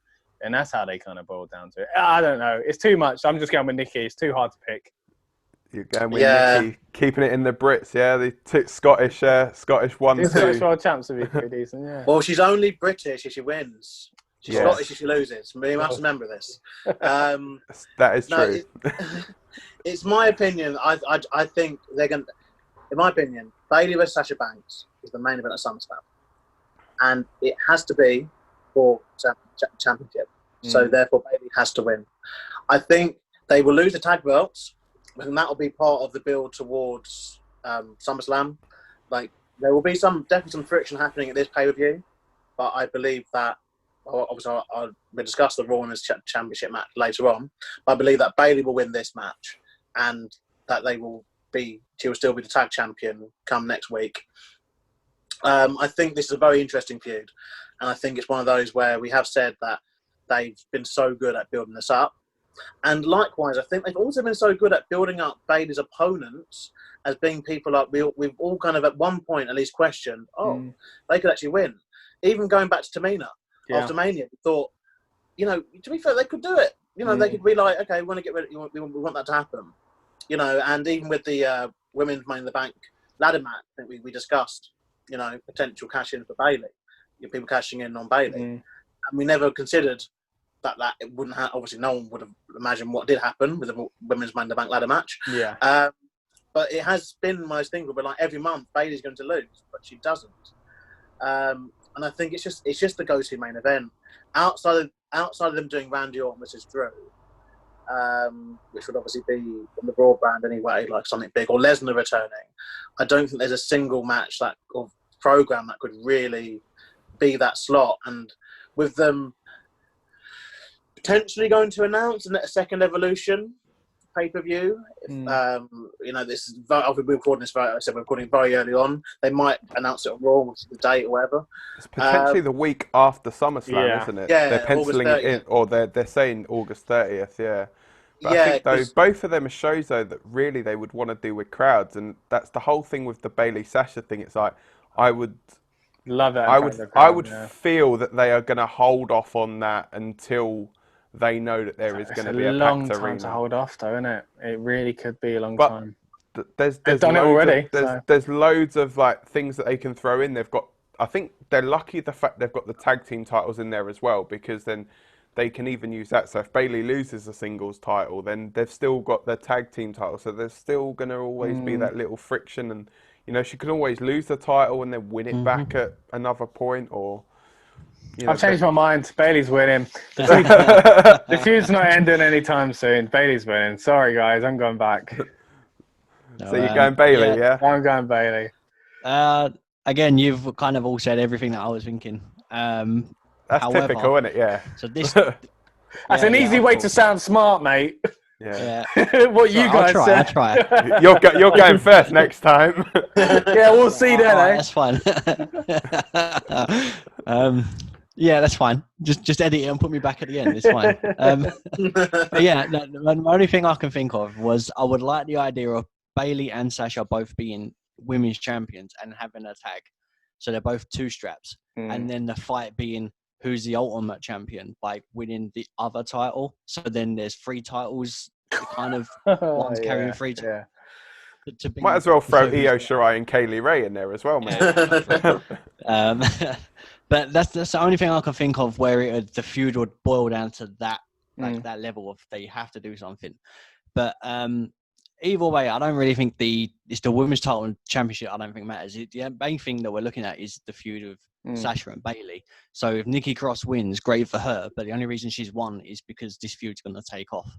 and that's how they kind of boil down to it. I don't know. It's too much. I'm just going with Nikki. It's too hard to pick. You're going with Nikki, keeping it in the Brits, yeah. The Scottish 1-2. Scottish world champs would be pretty decent, yeah. Well, she's only British if she wins. She's Yes. Scottish if she loses. We must remember this. That is true. It's my opinion. I think they're going to, in my opinion, Bayley vs Sasha Banks is the main event at SummerSlam. And it has to be for championship. So therefore, Bayley has to win. I think they will lose the tag belts, and that will be part of the build towards SummerSlam. Like there will be definitely some friction happening at this pay-per-view, but I believe that. Obviously, we'll discuss the Raw Women's Championship match later on. But I believe that Bayley will win this match, and that she will still be the tag champion come next week. I think this is a very interesting feud, and I think it's one of those where we have said that they've been so good at building this up. And likewise, I think they've also been so good at building up Bayley's opponents as being people like we've all kind of at one point at least questioned, they could actually win. Even going back to Tamina after Mania, we thought, to be fair, they could do it. They could be like, okay, we want to get rid of, we want that to happen. And even with the Women's Money in the Bank ladder match, I think we discussed, potential cash in for Bayley, people cashing in on Bayley. And we never considered that it wouldn't have, obviously no one would have imagined what did happen with the Women's Money in the Bank ladder match. Yeah. But it has been one of those things where like every month Bayley's going to lose, but she doesn't. And I think it's just the go-to main event. Outside of them doing Randy Orton versus Drew, which would obviously be on the Raw brand anyway, like something big, or Lesnar returning, I don't think there's a single match or program that could really be that slot. And with them potentially going to announce a second Evolution pay-per-view, this is we're recording this we're recording very early on. They might announce it on Raw, which is the date or whatever. It's potentially the week after SummerSlam, isn't it? Yeah, they're penciling it in, or they're saying August 30th. Yeah. But I think both of them are shows though that really they would want to do with crowds, and that's the whole thing with the Bayley Sasha thing. It's like I would love it. I would feel that they are going to hold off on that until they know that there is going to be a long packed time arena. to hold off, though, isn't it? It really could be a long time. They've done it already. There's loads of things that they can throw in. They've got. I think they're lucky the fact they've got the tag team titles in there as well, because then they can even use that. So if Bayley loses a singles title, then they've still got their tag team title. So there's still going to always be that little friction, and she could always lose the title and then win it back at another point, or. I've changed my mind. Bayley's winning. The feud's not ending anytime soon. Bayley's winning. Sorry, guys. I'm going back. So you're going Bayley, yeah? I'm going Bayley. Again, you've kind of all said everything that I was thinking. That's typical, isn't it? Yeah. So this. That's an easy way to sound smart, mate. Yeah. What you guys said. I try. You're going first next time. Yeah, we'll see then. That's fine. Yeah, that's fine. Just edit it and put me back at the end. It's fine. But yeah, the only thing I can think of was I would like the idea of Bayley and Sasha both being women's champions and having a tag. So they're both two straps. And then the fight being who's the ultimate champion by winning the other title. So then there's 3 titles, kind of one's carrying 3 titles. Might as well throw Io Shirai and Kaylee Ray in there as well, mate. But that's the only thing I can think of where the feud would boil down to that, that level of they have to do something. But either way, I don't really think it's the women's title and championship. I don't think matters. The main thing that we're looking at is the feud of Sasha and Bayley. So if Nikki Cross wins, great for her. But the only reason she's won is because this feud's going to take off,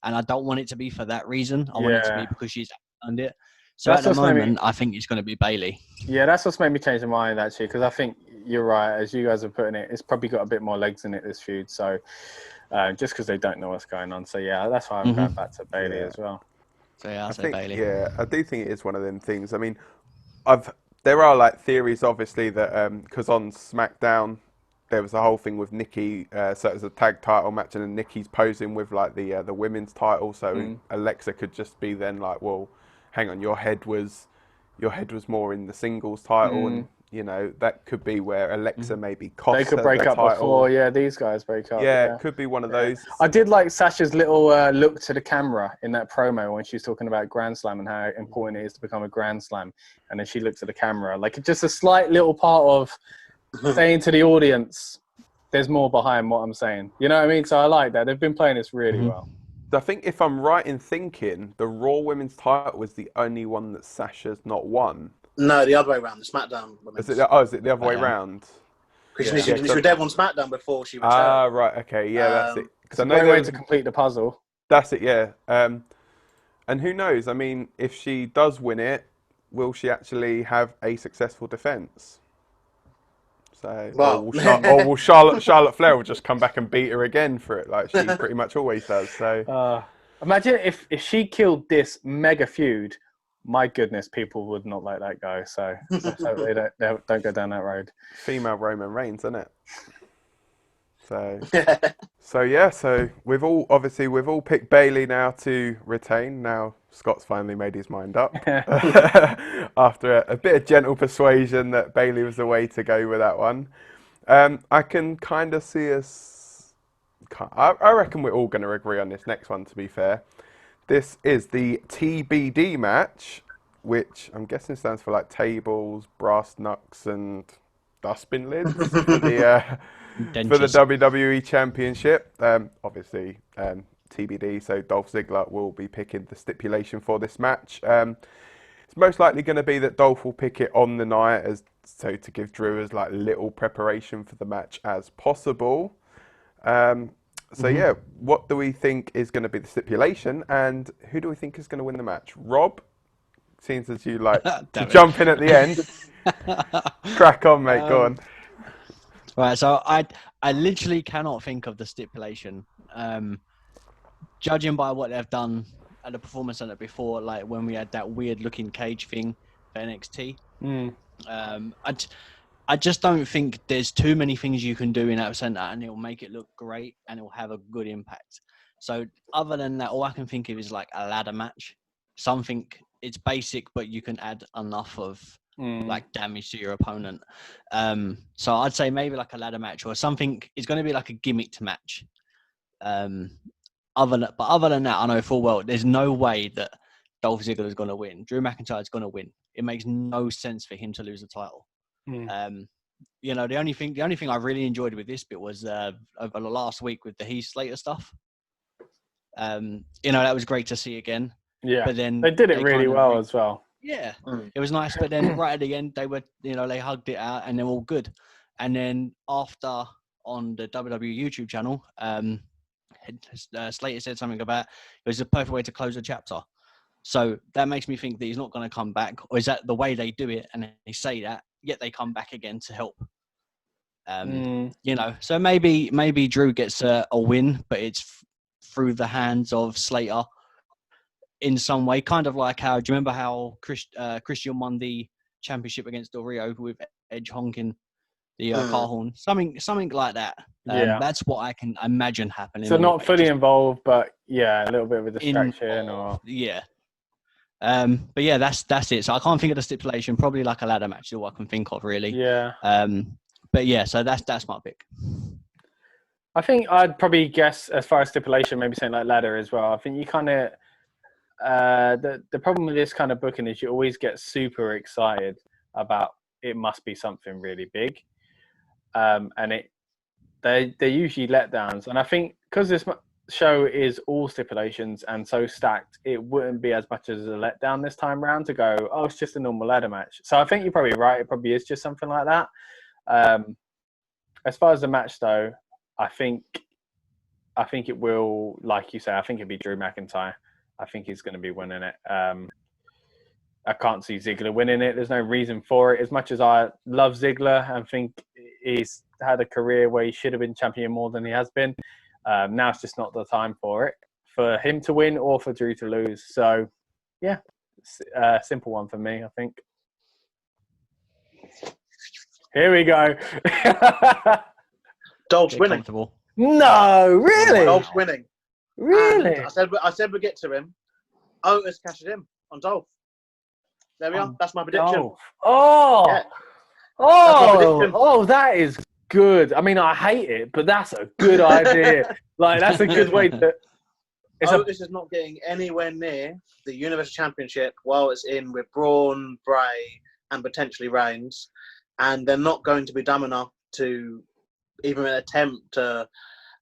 and I don't want it to be for that reason. I want it to be because she's earned it. So at the moment, I think it's going to be Bayley. Yeah, that's what's made me change my mind, actually, because I think you're right. As you guys are putting it, it's probably got a bit more legs in it, this feud. So just because they don't know what's going on. So yeah, that's why I'm going back to Bayley as well. So yeah, I'll say Bayley. Yeah, I do think it is one of them things. I mean, there are theories, obviously, that because on SmackDown there was the whole thing with Nikki, so it was a tag title match, and then Nikki's posing with the women's title. So Alexa could just be then well, hang on, your head was more in the singles title, and that could be where Alexa maybe cost. They could break up title. Before, these guys break up. Yeah, it could be one of those. I did like Sasha's little look to the camera in that promo when she was talking about Grand Slam and how important it is to become a Grand Slam, and then she looked at the camera, just a slight little part of saying to the audience, "There's more behind what I'm saying." You know what I mean? So I like that. They've been playing this really well. I think if I'm right in thinking, the Raw Women's title was the only one that Sasha's not won. No, the other way around. The SmackDown Women's. Is it the other way round? Because she was dead on SmackDown before she returned. Ah, right, okay, yeah, that's it. It's a great way to complete the puzzle. That's it, yeah. And who knows? I mean, if she does win it, will she actually have a successful defense? So, Well, or will Charlotte Flair will just come back and beat her again for it, like she pretty much always does. So, imagine if she killed this mega feud. My goodness, people would not let that go. So let's hope they don't go down that road. female Roman Reigns, isn't it? So we've all picked Bayley now to retain. Now Scott's finally made his mind up after a bit of gentle persuasion that Bayley was the way to go with that one. I can kind of see us. I reckon we're all going to agree on this next one. To be fair, this is the TBD match, which I'm guessing stands for like tables, brass knucks, and dustbin lids for the WWE Championship. Obviously, TBD, so Dolph Ziggler will be picking the stipulation for this match. It's most likely going to be that Dolph will pick it on the night, to give Drew as like little preparation for the match as possible. Yeah, what do we think is going to be the stipulation, and who do we think is going to win the match? Rob, seems as you like to jump in at the end. Crack on, mate. Go on. Right, so I literally cannot think of the stipulation. Judging by what they've done at the Performance Center before, like when we had that weird looking cage thing for NXT, I just don't think there's too many things you can do in that center and it'll make it look great and it'll have a good impact. So other than that, all I can think of is like a ladder match. Something, it's basic, but you can add enough of like damage to your opponent. So I'd say maybe like a ladder match or something. It's going to be like a gimmicked match. Other than that, I know full well there's no way that Dolph Ziggler is going to win. Drew McIntyre is going to win. It makes no sense for him to lose the title. The only thing I really enjoyed with this bit was over the last week with the Heath Slater stuff. That was great to see again. Yeah, but then they did it really well as well. Yeah, it was nice. But then right at the end, they were, they hugged it out and they're all good. And then after on the WWE YouTube channel, Slater said something about it was a perfect way to close the chapter. So that makes me think that he's not going to come back, or is that the way they do it? And they say that, yet they come back again to help. So maybe Drew gets a win, but it's through the hands of Slater in some way, kind of like how, do you remember how Christian won the championship against Del Rio with Edge honking the car horn? Something like that. That's what I can imagine happening. So not fully involved, but a little bit of a distraction But yeah, that's it. So I can't think of the stipulation. Probably like a ladder match is all I can think of, really. Yeah. But yeah, so that's my pick. I think I'd probably guess as far as stipulation, maybe something like ladder as well. I think you kind of the problem with this kind of booking is you always get super excited about it must be something really big, and they're usually letdowns. And I think because this show is all stipulations and so stacked, it wouldn't be as much as a letdown this time round to go, oh, it's just a normal ladder match. So I think you're probably right. It probably is just something like that. As far as the match though, I think it will, like you say, I think it'd be Drew McIntyre. I think he's going to be winning it. I can't see Ziggler winning it. There's no reason for it. As much as I love Ziggler and think he's had a career where he should have been champion more than he has been, now it's just not the time for it, for him to win or for Drew to lose. So, yeah, simple one for me, I think. Here we go. Dolph's winning. No, really? Dolph's winning. Really? And I said we'll get to him. Otis cashed in on Dolph. There we are. That's my prediction. Dolph. Oh, that is good. I mean, I hate it, but that's a good idea. Like, that's a good way to... Otis is not getting anywhere near the Universal Championship while it's in with Braun, Bray, and potentially Reigns. And they're not going to be dumb enough to even attempt to...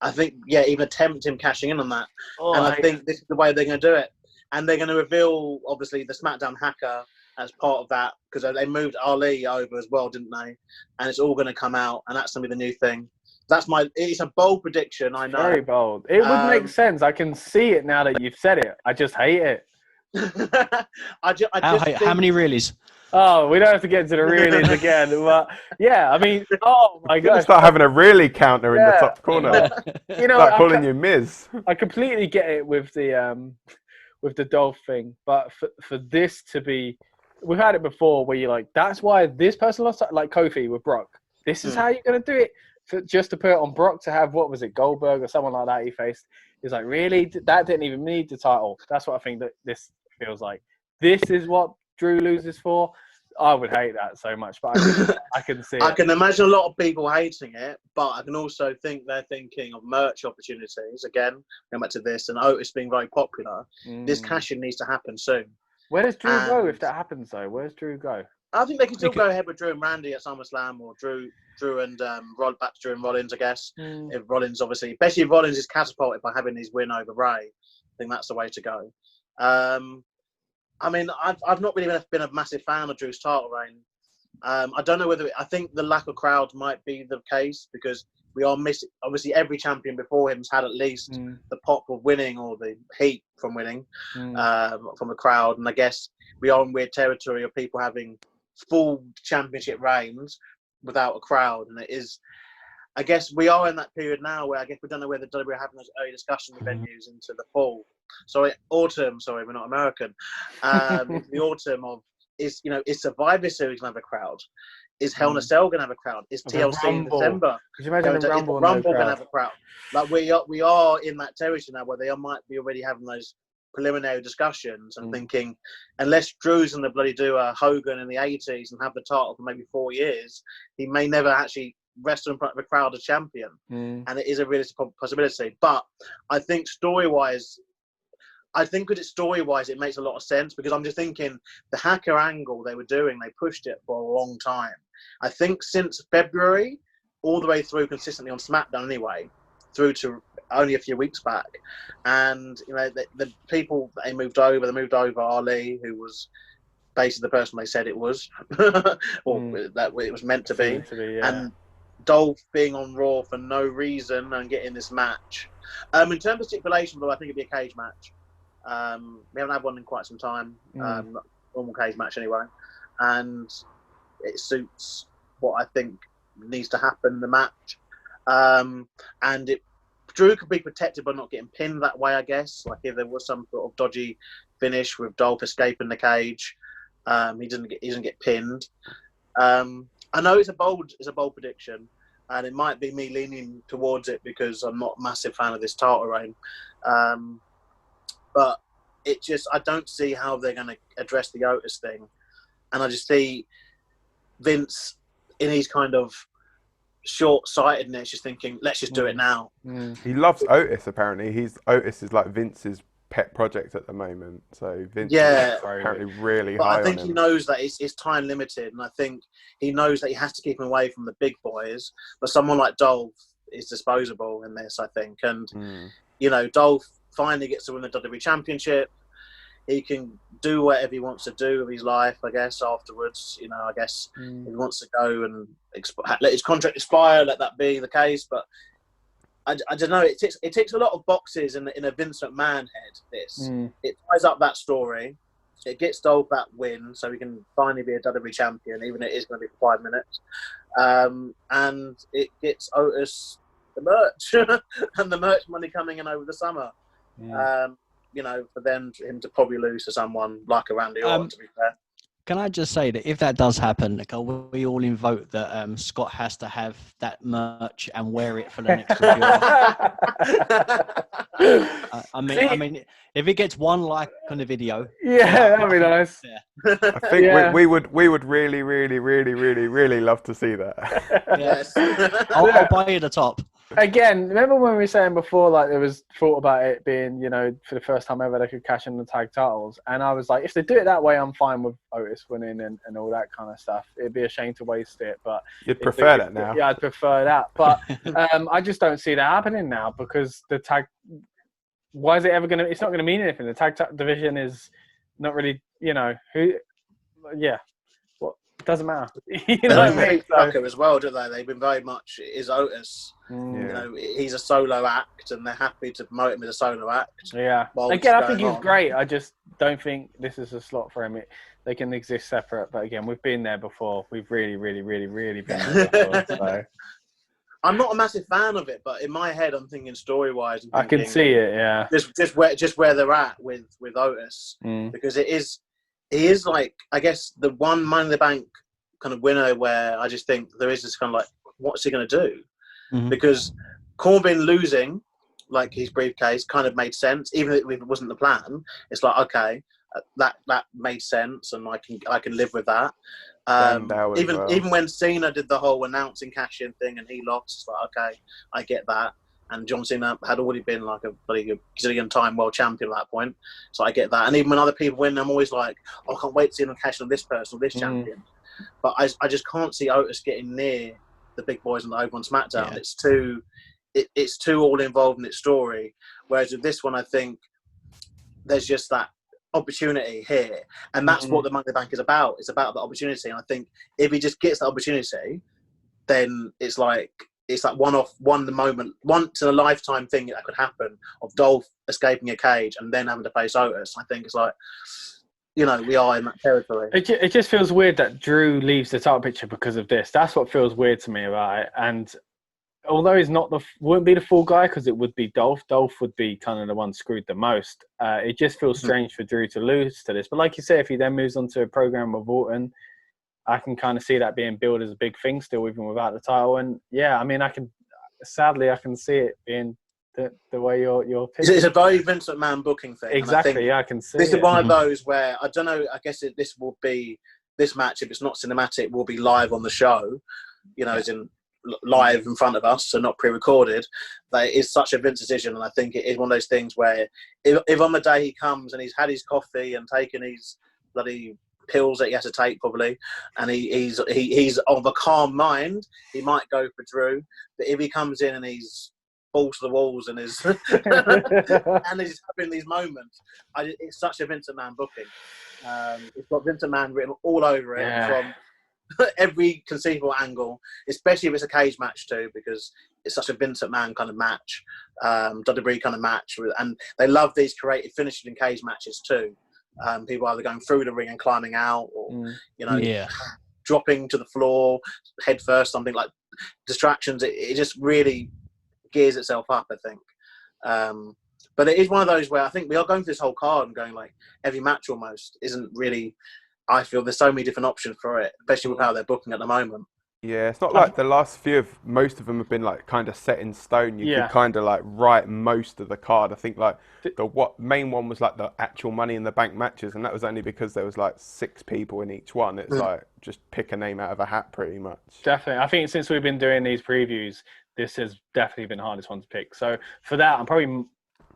even attempt him cashing in on that. I think this is the way they're going to do it. And they're going to reveal, obviously, the SmackDown hacker as part of that because they moved Ali over as well, didn't they? And it's all going to come out, and that's going to be the new thing. It's a bold prediction, I know. Very bold. It would make sense. I can see it now that you've said it. I just hate it. How many realies? Oh, we don't have to get into the realies again. But yeah, I mean, oh my You're gonna gosh. start having a really counter in the top corner. You know, Start calling you Miz. I completely get it with the Dolph thing, but for this to be, we've had it before where you're like, that's why this person lost, like Kofi with Brock. This is how you're gonna do it, just to put it on Brock to have, what was it, Goldberg or someone like that he faced. He's like, really? That didn't even need the title. That's what I think that this feels like. This is what Drew loses for. I would hate that so much, but I can see it. I can imagine a lot of people hating it, but I can also think they're thinking of merch opportunities. Again, going back to this, and Otis being very popular, this cash-in needs to happen soon. Where does Drew go if that happens, though? Where's Drew go? I think they can still go ahead with Drew and Randy at SummerSlam, or Drew and back to Drew and Rollins, I guess. If Rollins, obviously, especially if Rollins is catapulted by having his win over Ray, I think that's the way to go. I mean, I've not really been a massive fan of Drew's title reign. I don't know whether I think the lack of crowd might be the case, because we are missing. Obviously, every champion before him has had at least the pop of winning, or the heat from winning from the crowd. And I guess we are in weird territory of people having full championship reigns without a crowd, and it is. I guess we are in that period now where I guess we don't know whether we're having those early discussion venues into the fall. Autumn. Sorry, we're not American. Into the autumn of is Survivor Series gonna have a crowd? Is Hell in a Cell gonna have a crowd? Is TLC in December? Could you imagine the Rumble gonna have a crowd? Like we are in that territory now where they might be already having those preliminary discussions and thinking, unless Drew's gonna bloody do a Hogan in the 80s and have the title for maybe 4 years, he may never actually wrestle in front of a crowd as champion, and it is a realistic possibility. But I think story-wise, it makes a lot of sense, because I'm just thinking the hacker angle they were doing, they pushed it for a long time. I think since February, all the way through consistently on SmackDown anyway, through to only a few weeks back. And the people they moved over Ali, who was basically the person they said it was, or that it was meant to be, and Dolph being on Raw for no reason and getting this match. In terms of stipulation, though, I think it'd be a cage match. We haven't had one in quite some time. Normal cage match anyway, and it suits what I think needs to happen in the match. And Drew could be protected by not getting pinned that way, I guess. Like if there was some sort of dodgy finish with Dolph escaping the cage, he doesn't get pinned. I know it's a bold prediction, and it might be me leaning towards it because I'm not a massive fan of this title reign. But I don't see how they're going to address the Otis thing. And I just see Vince in his kind of short-sightedness, just thinking, let's just do it now. He loves Otis, apparently. Otis is like Vince's pet project at the moment. So Vince is apparently really high on him. But I think he knows that it's time limited, and I think he knows that he has to keep him away from the big boys. But someone like Dolph is disposable in this, I think. And, Dolph finally gets to win the WWE Championship. He can do whatever he wants to do with his life, I guess, afterwards. I guess if he wants to go and let his contract expire, let that be the case. But I don't know. It ticks a lot of boxes in a Vince McMahon head. It ties up that story. It gets Dolph that win, so he can finally be a WWE champion, even if it is going to be for 5 minutes. And it gets Otis the merch and the merch money coming in over the summer. For him to probably lose to someone like a Randy Orton, to be fair. Can I just say that if that does happen, we all invoke that Scott has to have that merch and wear it for the next review. I mean, if it gets one like on the video, that'd be nice. Yeah. I think we would really, really, really, really, really love to see that. Yes, I'll buy you the top. Again, remember when we were saying before, like there was thought about it being, for the first time ever they could cash in the tag titles, and I was like, if they do it that way, I'm fine with Otis winning and all that kind of stuff. It'd be a shame to waste it, but you'd prefer that now. Yeah, I'd prefer that, but I just don't see that happening now because the tag. Why is it ever gonna? It's not gonna mean anything. The tag division is not really, who. Yeah. doesn't matter. You They know don't what I mean? treat Tucker as well, do they? They've been very much is Otis. Yeah. You know, he's a solo act, and they're happy to promote him as a solo act. Yeah. while Again, it's I think going he's on. great. I just don't think this is a slot for him. They can exist separate. But again, we've been there before. We've really been there before. So. I'm not a massive fan of it, but in my head, I'm thinking story-wise. I can see it. Yeah. Just where they're at with Otis, because he is like, I guess, the one Money in the Bank kind of winner where I just think there is this kind of like, what's he going to do? Mhm. Because Corbin losing, like his briefcase, kind of made sense, even if it wasn't the plan. It's like, okay, that made sense, and I can live with that. Even when Cena did the whole announcing cash-in thing and he lost, it's like, okay, I get that. And John Cena had already been like a bloody gazillion-time world champion at that point, so I get that. And even when other people win, I'm always like, oh, I can't wait to see them cash on this person or this champion. But I just can't see Otis getting near the big boys on over on SmackDown. Yeah. It's too all involved in its story. Whereas with this one, I think there's just that opportunity here, and that's what the Money in the Bank is about. It's about the opportunity, and I think if he just gets the opportunity, then it's like one once in a lifetime thing that could happen of Dolph escaping a cage and then having to face Otis. I think it's like, you know, we are in that territory. It just feels weird that Drew leaves the title picture because of this. That's what feels weird to me about it. And although he's wouldn't be the full guy, because it would be Dolph. Dolph would be kind of the one screwed the most. It just feels strange for Drew to lose to this. But like you say, if he then moves on to a program with Orton, I can kind of see that being billed as a big thing still, even without the title. And yeah, I mean, I can see it being the way you're pitching. It's a very Vince McMahon booking thing. Exactly, I can see this it. is one of those where, I don't know, I guess this will be, this match, if it's not cinematic, will be live on the show, you know, as in live in front of us, so not pre-recorded. But it is such a Vince decision, and I think it is one of those things where if on the day he comes and he's had his coffee and taken his bloody pills that he has to take probably, and he's of a calm mind, he might go for Drew. But if he comes in and he's balls to the walls and is and he's having these moments, it's such a Vince McMahon booking. It's got Vince McMahon written all over it from every conceivable angle, especially if it's a cage match too, because it's such a Vince McMahon kind of match, WWE kind of match, and they love these creative finishes in cage matches too. People either going through the ring and climbing out, or you know, dropping to the floor head first, something like distractions. It just really gears itself up, I think. But it is one of those where I think we are going through this whole card and going like every match almost isn't really. I feel there's so many different options for it, especially with how they're booking at the moment. Yeah, it's not like the last few most of them have been like kind of set in stone. You could kind of like write most of the card. I think like the main one was like the actual Money in the Bank matches, and that was only because there was like 6 people in each one. It's like just pick a name out of a hat pretty much. Definitely. I think since we've been doing these previews, this has definitely been the hardest one to pick. So for that, I'm probably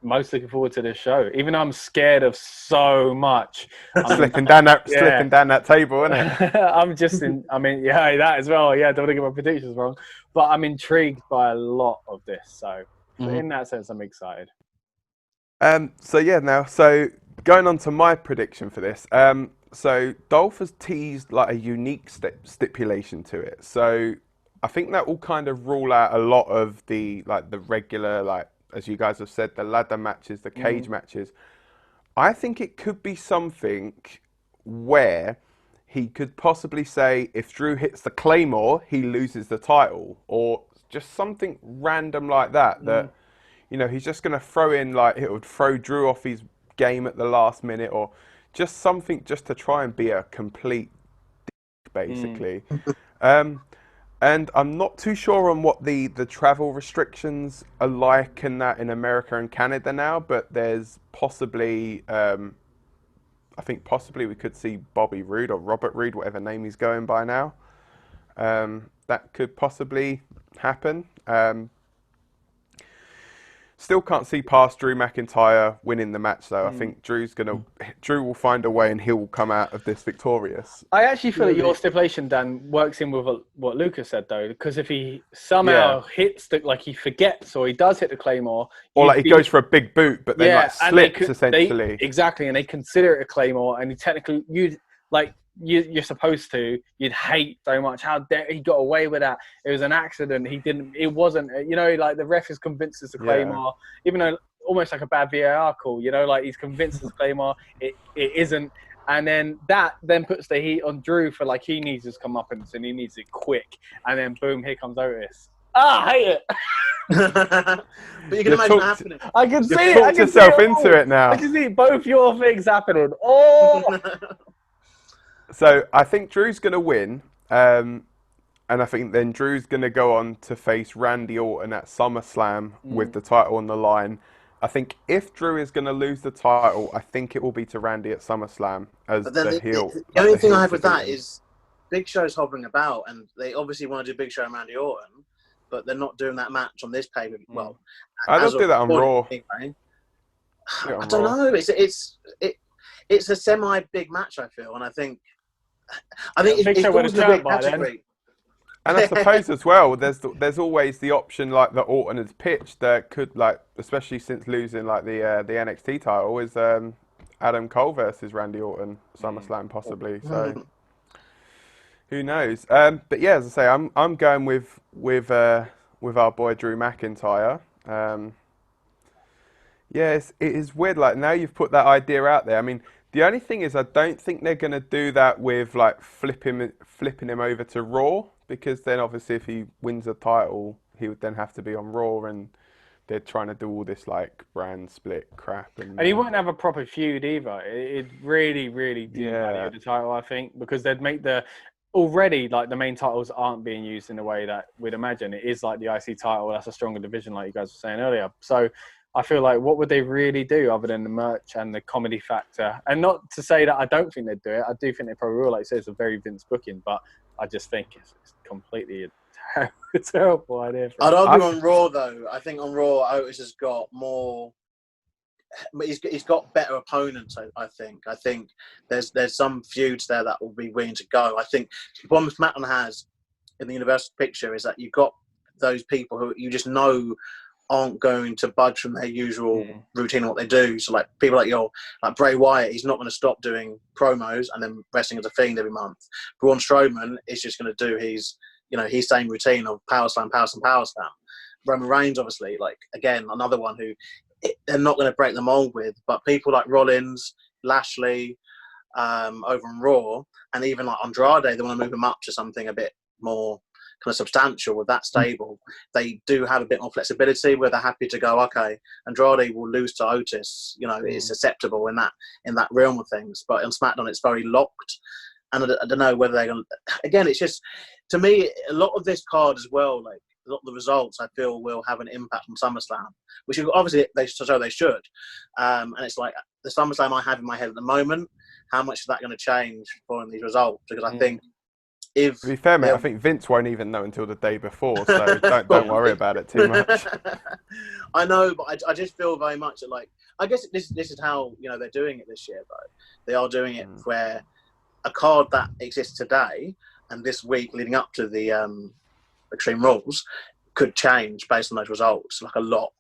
most looking forward to this show, even though I'm scared of so much. Slipping down that table, isn't it? I'm just that as well. Yeah, don't want to get my predictions wrong, but I'm intrigued by a lot of this. So in that sense, I'm excited. So going on to my prediction for this. So Dolph has teased like a unique stipulation to it. So I think that will kind of rule out a lot of the regular, like, as you guys have said, the ladder matches, the cage matches. I think it could be something where he could possibly say, if Drew hits the Claymore, he loses the title, or just something random like that. That, you know, he's just going to throw in, like, it would throw Drew off his game at the last minute, or just something just to try and be a complete dick, basically. And I'm not too sure on what the travel restrictions are like in America and Canada now, but there's possibly, I think possibly we could see Bobby Roode or Robert Roode, whatever name he's going by now. That could possibly happen. Still can't see past Drew McIntyre winning the match, though. I think Drew will find a way, and he will come out of this victorious. I actually feel that your stipulation, Dan, works in with what Lucas said, though, because if he somehow hits like he forgets, or he does hit the Claymore, or like he goes for a big boot, but then like slips essentially. Exactly, and they consider it a Claymore, and he technically you're supposed to, you'd hate so much. How dare he got away with that? It was an accident. He didn't. It wasn't. Like the ref is convinced it's a Claymore, even though almost like a bad VAR call. Like he's convinced it's a Claymore. It isn't. And then that puts the heat on Drew for like he needs his comeuppance and he needs it quick. And then boom, here comes Otis. I hate it. But you can imagine it happening. I can see it. You've talked yourself into it now. I can see both your things happening. Oh. So I think Drew's going to win, and I think then Drew's going to go on to face Randy Orton at SummerSlam with the title on the line. I think if Drew is going to lose the title, I think it will be to Randy at SummerSlam as the heel. The only thing I have with that is Big Show's hovering about, and they obviously want to do Big Show and Randy Orton, but they're not doing that match on this pay-per-view. Well, I don't do that on Raw. Anyway. I don't know. It's a semi-big match, I feel, and I think Big Show would have turned by then. And I suppose as well, there's always the option like that Orton has pitched that could like, especially since losing like the NXT title, is Adam Cole versus Randy Orton SummerSlam possibly. So who knows? But yeah, as I say, I'm going with our boy Drew McIntyre. Yes, it is weird. Like now you've put that idea out there. I mean, the only thing is I don't think they're going to do that with like flipping him over to Raw, because then obviously if he wins the title, he would then have to be on Raw, and they're trying to do all this like brand split crap. And he won't have a proper feud either. It really, really devalue the title, I think, because they'd make already like the main titles aren't being used in the way that we'd imagine. It is like the IC title, that's a stronger division like you guys were saying earlier. So I feel like what would they really do other than the merch and the comedy factor? And not to say that I don't think they'd do it. I do think they probably will. Like you say, it's a very Vince booking, but I just think it's completely a terrible idea. I'd argue on Raw though. I think on Raw, Otis has got more. He's got better opponents. I think there's some feuds there that will be willing to go. I think the problem SmackDown has in the Universal picture is that you've got those people who you just know aren't going to budge from their usual routine of what they do. So like people like Bray Wyatt, he's not going to stop doing promos and then wrestling as a Fiend every month. Braun Strowman is just going to do his same routine of power slam. Roman Reigns, obviously, like again, another one who they're not going to break the mold with, but people like Rollins, Lashley, over on Raw, and even like Andrade, they want to move him up to something a bit more kind of substantial with that stable. They do have a bit more flexibility where they're happy to go, okay, Andrade will lose to Otis, it's acceptable in that realm of things. But on SmackDown, it's very locked. And I don't know whether they're going to... Again, it's just, to me, a lot of this card as well, like a lot of the results, I feel, will have an impact on SummerSlam, which obviously they should. And it's like the SummerSlam I have in my head at the moment, how much is that going to change following these results? Because I think to be fair, mate, I think Vince won't even know until the day before, so don't worry about it too much. I know, but I just feel very much that, like, I guess this is how they're doing it this year, though. They are doing it where a card that exists today and this week leading up to the Extreme Rules could change based on those results, like a lot.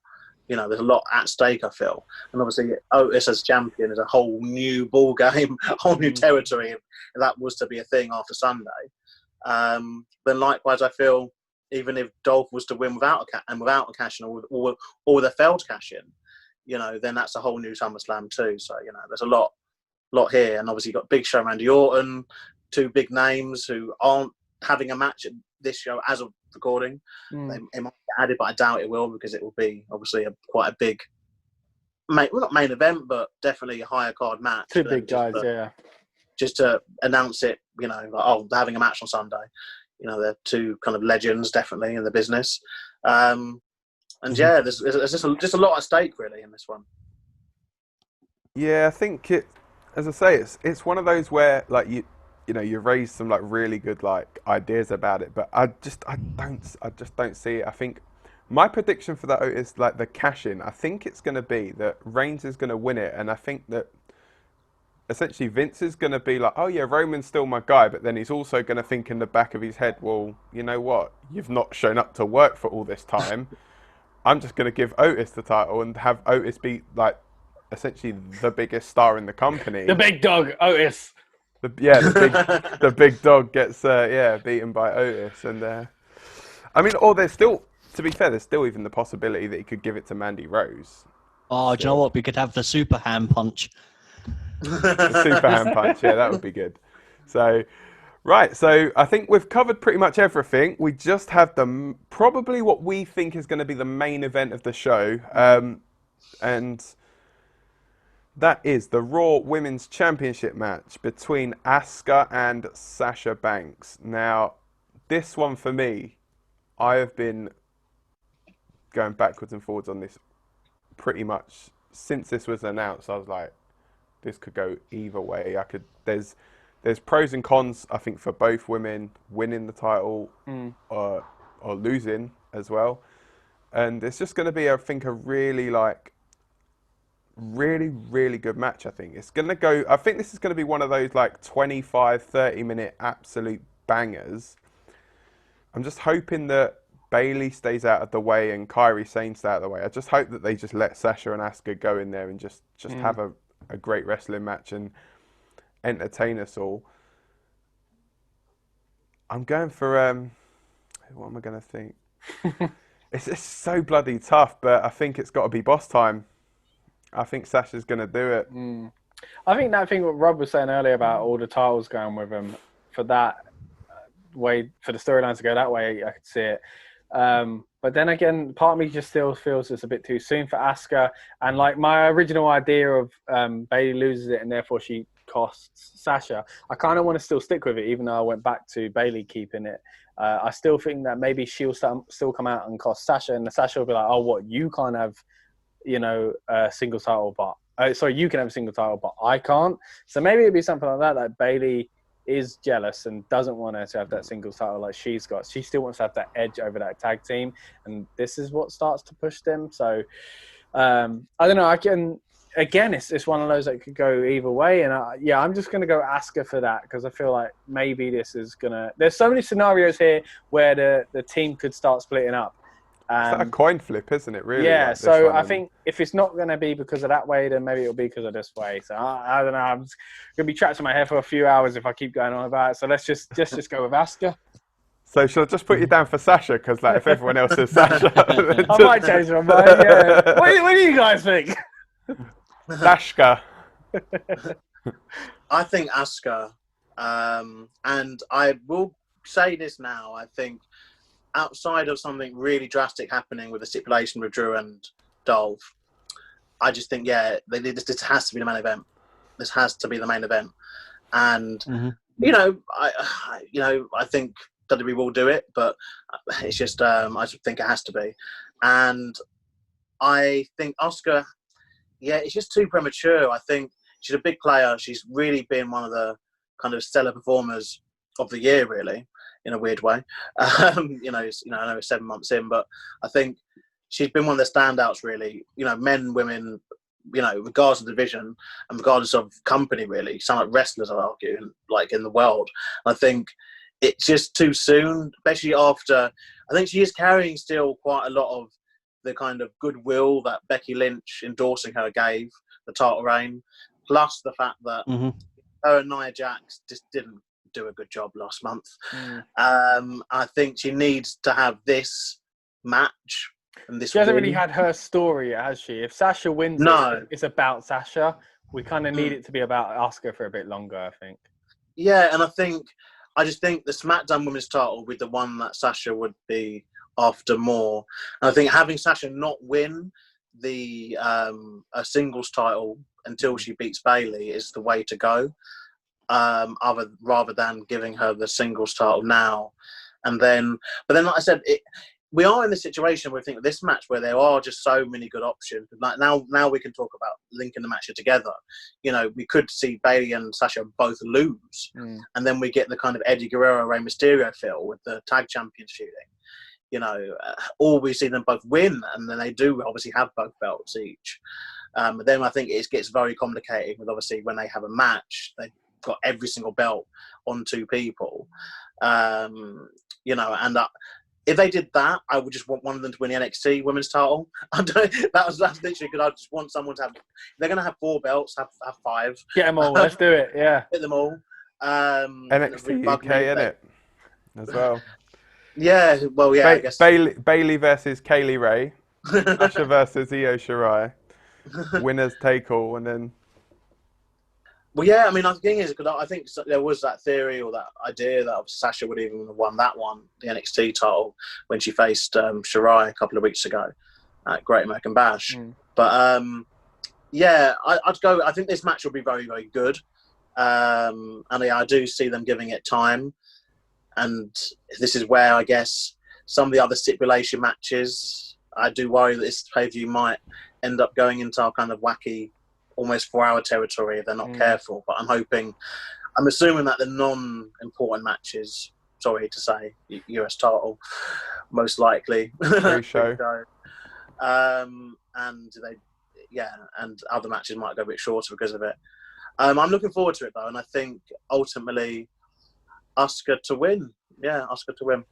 There's a lot at stake, I feel. And obviously, Otis as champion is a whole new ball game, a whole new territory. If that was to be a thing after Sunday. Then likewise, I feel even if Dolph was to win without a cash in or they failed to cash in, then that's a whole new SummerSlam too. So, there's a lot here. And obviously, you've got Big Show, Randy Orton, two big names who aren't having a match at this show as of recording. It might get added, but I doubt it will, because it will be obviously quite a big, not main event, but definitely a higher card match. Two big guys, just to announce it, like, they're having a match on Sunday. They're two kind of legends, definitely, in the business. And there's just a lot at stake, really, in this one. Yeah, I think as I say, it's one of those where, like, you raised some like really good like ideas about it, but I just don't see it. I think my prediction for that is like the cash in. I think it's going to be that Reigns is going to win it, and I think that essentially Vince is going to be like, oh yeah, Roman's still my guy, but then he's also going to think in the back of his head, well, you know what? You've not shown up to work for all this time. I'm just going to give Otis the title and have Otis be like essentially the biggest star in the company. The big dog, Otis. the big dog gets beaten by Otis, and I mean, or there's still, to be fair, there's still even the possibility that he could give it to Mandy Rose. Oh, do you know what? We could have the super hand punch. The super hand punch, yeah, that would be good. So, right, so I think we've covered pretty much everything. We just have probably what we think is going to be the main event of the show, and that is the Raw Women's Championship match between Asuka and Sasha Banks. Now, this one for me, I have been going backwards and forwards on this pretty much since this was announced. I was like, this could go either way. There's pros and cons, I think, for both women winning the title or losing as well. And it's just going to be, I think, a really good match. I think it's going to go. I think this is going to be one of those 25-30 minute absolute bangers. I'm just hoping that Bayley stays out of the way and Kairi Sane stays out of the way. I just hope that they just let Sasha and Asuka go in there and just have a great wrestling match and entertain us all. I'm going for what am I going to think? It's so bloody tough, but I think it's got to be boss time. I think Sasha's going to do it. I think that thing what Rob was saying earlier about all the titles going with him, for that way, for the storylines to go that way, I could see it. But then again, part of me just still feels it's a bit too soon for Asuka. And my original idea of Bayley loses it and therefore she costs Sasha, I kind of want to still stick with it, even though I went back to Bayley keeping it. I still think that maybe she'll still come out and cost Sasha, and the Sasha will be like, oh, what, you can't have, a single title, but sorry, you can have a single title, but I can't. So maybe it'd be something like that, like Bayley is jealous and doesn't want her to have that single title like she's got. She still wants to have that edge over that tag team, and this is what starts to push them. So I don't know. Again, it's one of those that could go either way, and I'm just gonna go Asuka for that because I feel like maybe this is gonna. There's so many scenarios here where the team could start splitting up. It's like a coin flip, isn't it? Really? Yeah. So I think if it's not going to be because of that way, then maybe it'll be because of this way. So I don't know. I'm just going to be trapped in my head for a few hours if I keep going on about it. So let's just go with Asuka. So shall I just put you down for Sasha? Because if everyone else is Sasha, I might change my mind. Yeah. What do you guys think? Sashka. I think Asuka, and I will say this now. I think, outside of something really drastic happening with the stipulation with Drew and Dolph, I just think, this has to be the main event. This has to be the main event. And, I think WWE will do it, but it's just, I just think it has to be. And I think Asuka, it's just too premature. I think she's a big player. She's really been one of the kind of stellar performers of the year, really, in a weird way. I know it's 7 months in, but I think she's been one of the standouts, really. Men, women, regardless of division and regardless of company, really. Some like wrestlers, I argue, in the world. I think it's just too soon, especially after. I think she is carrying still quite a lot of the kind of goodwill that Becky Lynch endorsing her gave the title reign, plus the fact that her and Nia Jax just didn't do a good job last month. I think she needs to have this match. And this she hasn't really had her story yet, has she? If Sasha wins, it's about Sasha. We kind of need it to be about Asuka for a bit longer, I think. Yeah, and I just think the SmackDown Women's title with the one that Sasha would be after more. And I think having Sasha not win the a singles title until she beats Bayley is the way to go. Rather than giving her the singles title now, but then, like I said, we are in this situation where I think this match where there are just so many good options. Like now we can talk about linking the match together. We could see Bayley and Sasha both lose, and then we get the kind of Eddie Guerrero, Rey Mysterio feel with the tag champions feuding. Or we see them both win, and then they do obviously have both belts each. But then I think it gets very complicated with obviously when they have a match, they got every single belt on two people, if they did that, I would just want one of them to win the NXT women's title. That's literally because I just want someone to have. If they're going to have 4 belts, have 5. Get them all. Let's do it. Yeah, get them all. NXT bug UK, me, innit? As well. Yeah, well, yeah, I guess. Bayley versus Kaylee Ray. Sasha versus Io Shirai. Winners take all, and then. Well, yeah, I mean, the thing is, because I think there was that theory or that idea that Sasha would even have won that one, the NXT title, when she faced Shirai a couple of weeks ago at Great American Bash. But yeah, I'd go. I think this match will be very, very good, and yeah, I do see them giving it time. And this is where I guess some of the other stipulation matches, I do worry that this pay-per-view might end up going into our kind of wacky, almost 4-hour territory if they're not careful. But I'm assuming that the non-important matches, sorry to say, US title, most likely. Pre-show. And and other matches might go a bit shorter because of it. I'm looking forward to it though, and I think ultimately Asuka to win. Yeah, Asuka to win.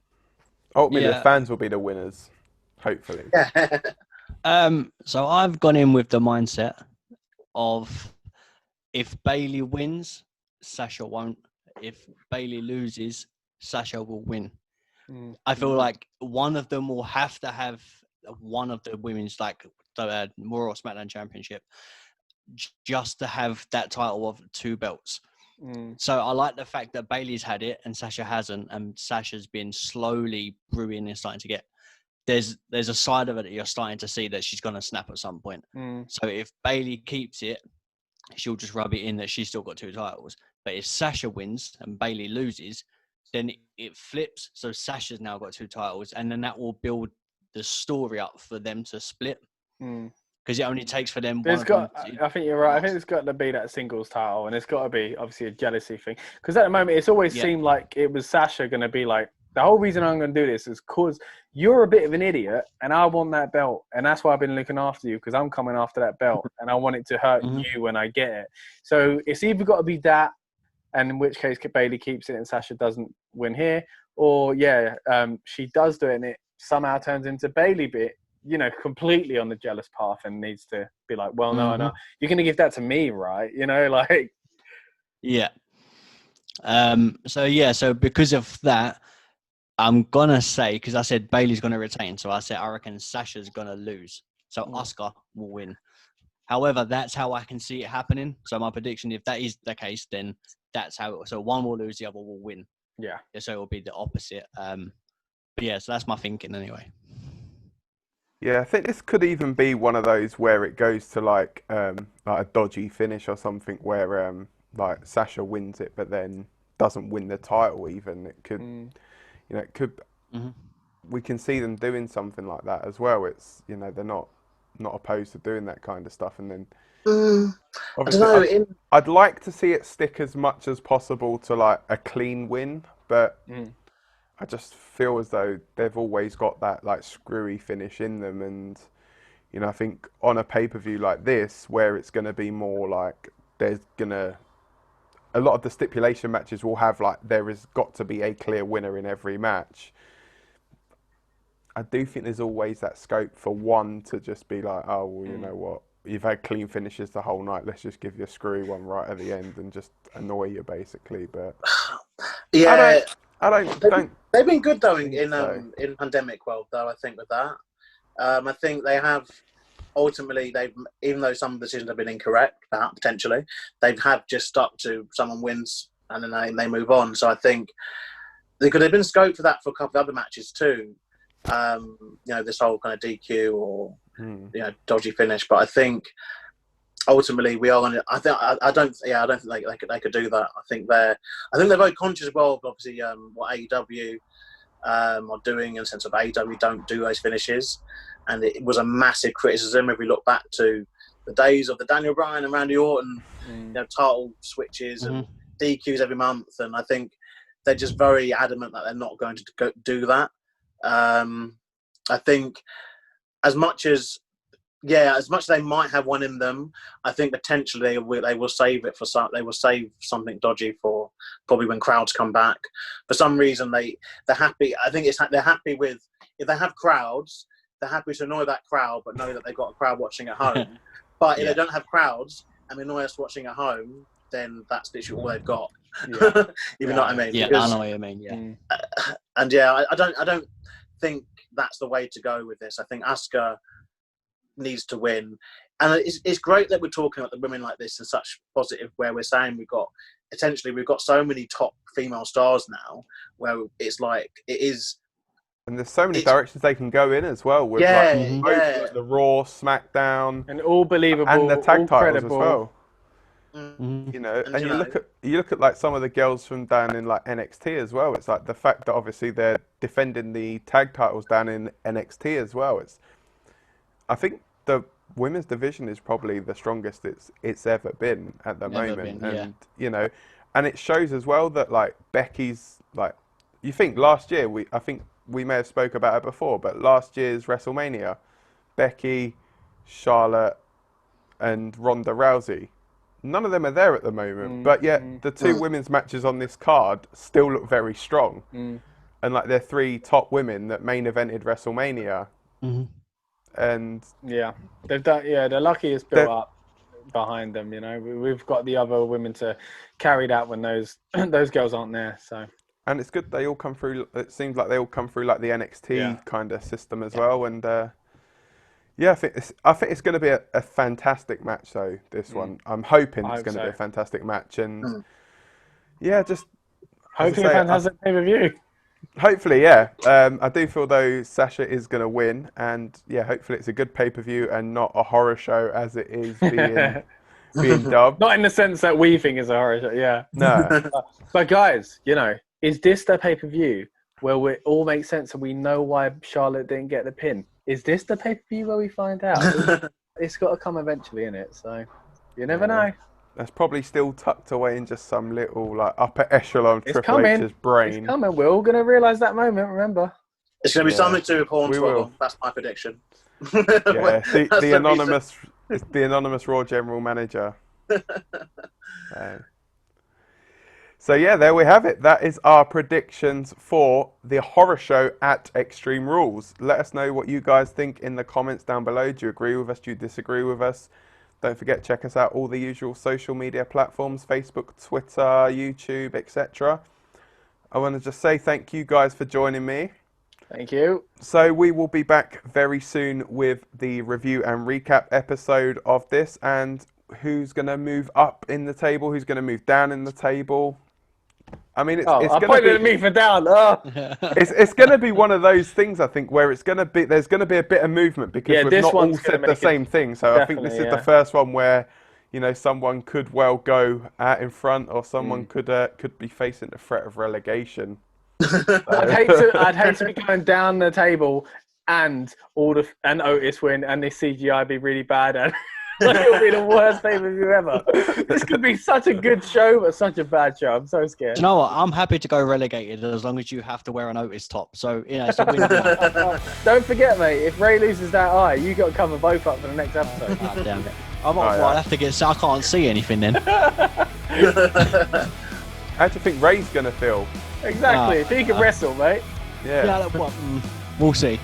Ultimately, the fans will be the winners, hopefully. So I've gone in with the mindset of if Bayley wins, Sasha won't. If Bayley loses, Sasha will win. I feel like one of them will have to have one of the women's, like the Raw or SmackDown Championship, just to have that title of 2 belts. So I like the fact that Bayley's had it and Sasha hasn't, and Sasha's been slowly brewing and starting to get. There's a side of it that you're starting to see that she's going to snap at some point. So if Bayley keeps it, she'll just rub it in that she's still got 2 titles. But if Sasha wins and Bayley loses, then it flips. So Sasha's now got 2 titles, and then that will build the story up for them to split. Because it only takes for them. I think you're right. I think there's got to be that singles title, and it's got to be obviously a jealousy thing. Because at the moment, it's always seemed like it was Sasha going to be like, the whole reason I'm going to do this is because you're a bit of an idiot, and I want that belt, and that's why I've been looking after you, because I'm coming after that belt, and I want it to hurt you when I get it. So it's either got to be that, and in which case Bayley keeps it and Sasha doesn't win here, or she does do it, and it somehow turns into Bayley bit. Completely on the jealous path and needs to be like, well, no, you're going to give that to me, right? Yeah. So because of that, I'm going to say, because I said Bayley's going to retain. So I said, I reckon Sasha's going to lose. So Asuka will win. However, that's how I can see it happening. So my prediction, if that is the case, then that's how so one will lose, the other will win. Yeah. So it will be the opposite. So that's my thinking anyway. Yeah, I think this could even be one of those where it goes to like a dodgy finish or something where like Sasha wins it but then doesn't win the title even. It could, it could. We can see them doing something like that as well. It's they're not opposed to doing that kind of stuff. And then obviously, I'd like to see it stick as much as possible to like a clean win, but. I just feel as though they've always got that like screwy finish in them, and I think on a pay-per-view like this, where it's going to be more like a lot of the stipulation matches will have like there has got to be a clear winner in every match. I do think there's always that scope for one to just be like, oh well, you know what, you've had clean finishes the whole night, let's just give you a screwy one right at the end and just annoy you basically. But yeah. I don't. They've been good though in pandemic world though. I think with that, I think they have ultimately even though some decisions have been incorrect, perhaps potentially they've just stuck to someone wins and then they move on. So I think there could have been scope for that for a couple of other matches too. This whole kind of DQ or dodgy finish, but I think. Ultimately, we are going to. I don't think they could do that. I think they're very conscious as well of obviously what AEW are doing in the sense of AEW don't do those finishes, and it was a massive criticism if we look back to the days of the Daniel Bryan and Randy Orton, title switches and DQs every month, and I think they're just very adamant that they're not going to do that. I think as much as they might have one in them, I think potentially they will save it for they will save something dodgy for probably when crowds come back. For some reason, they're happy. I think they're happy with if they have crowds, they're happy to annoy that crowd, but know that they've got a crowd watching at home. But if they don't have crowds and annoy us watching at home, then that's literally all they've got. Yeah. You know what I mean? Yeah, Because- I know what you mean. Yeah. Mm. And yeah, I don't think that's the way to go with this. I think Asuka needs to win, and it's great that we're talking about the women like this in such positive, where we're saying we've got so many top female stars now, where it's like it is. And there's so many directions they can go in as well with like, both, like the Raw, SmackDown, And all believable, and the tag all titles credible. as well. Mm. You know, and you you know- look at like some of the girls from down in like NXT as well. It's like the fact that obviously they're defending the tag titles down in NXT as well. I think the women's division is probably the strongest it's ever been at the moment, and you know, and it shows as well that like Becky's like, you think last year I think we may have spoke about it before, but last year's WrestleMania, Becky, Charlotte, and Ronda Rousey. None of them are there at the moment, but yet the two women's matches on this card still look very strong. And like they're three top women that main evented WrestleMania. And yeah, they've done. Yeah, they're lucky it's built up behind them. You know, we've got the other women to carry that when those girls aren't there. So. And it's good they all come through. It seems like they all come through like the NXT kind of system as well. And yeah, I think it's going to be a fantastic match though. This one, I'm hoping it's going to be a fantastic match. And yeah, just hopefully a fantastic pay-per-view. Hopefully, yeah. I do feel though Sasha is going to win, and yeah, hopefully it's a good pay-per-view and not a horror show as it is being dubbed. Not in the sense that we think is a horror show, yeah. No. But guys, you know, is this the pay-per-view where it all makes sense and we know why Charlotte didn't get the pin? Is this the pay-per-view where we find out? It's got to come eventually, innit? So you never know. That's probably still tucked away in just some little like upper echelon Triple H's brain. It's coming. We're all going to realise that moment, remember? It's going to be something to report We on. will. That's my prediction. Yeah, the anonymous Raw General Manager. So yeah, there we have it. That is our predictions for the horror show at Extreme Rules. Let us know what you guys think in the comments down below. Do you agree with us? Do you disagree with us? Don't forget, check us out all the usual social media platforms, Facebook, Twitter, YouTube, etc. I want to just say thank you guys for joining me. Thank you. So we will be back very soon with the review and recap episode of this, and who's going to move up in the table, who's going to move down in the table. I mean, it's going to be at me for down. Oh. it's going to be one of those things, I think, where there's going to be a bit of movement because we've not all said the same thing. So I think this is the first one where, you know, someone could well go out in front, or someone could be facing the threat of relegation. I'd hate to be going down the table and Otis win and this CGI be really bad and like it'll be the worst pay-per-view ever. This could be such a good show, but such a bad show. I'm so scared. Do you know what? I'm happy to go relegated as long as you have to wear an Otis top. So, you know, it's a win-win. Don't forget, mate, if Ray loses that eye, you got to cover both up for the next episode. God damn it. I'll have to get... So I can't see anything then. How do you think Ray's going to feel? Exactly. If he can wrestle, mate. Yeah. We'll see.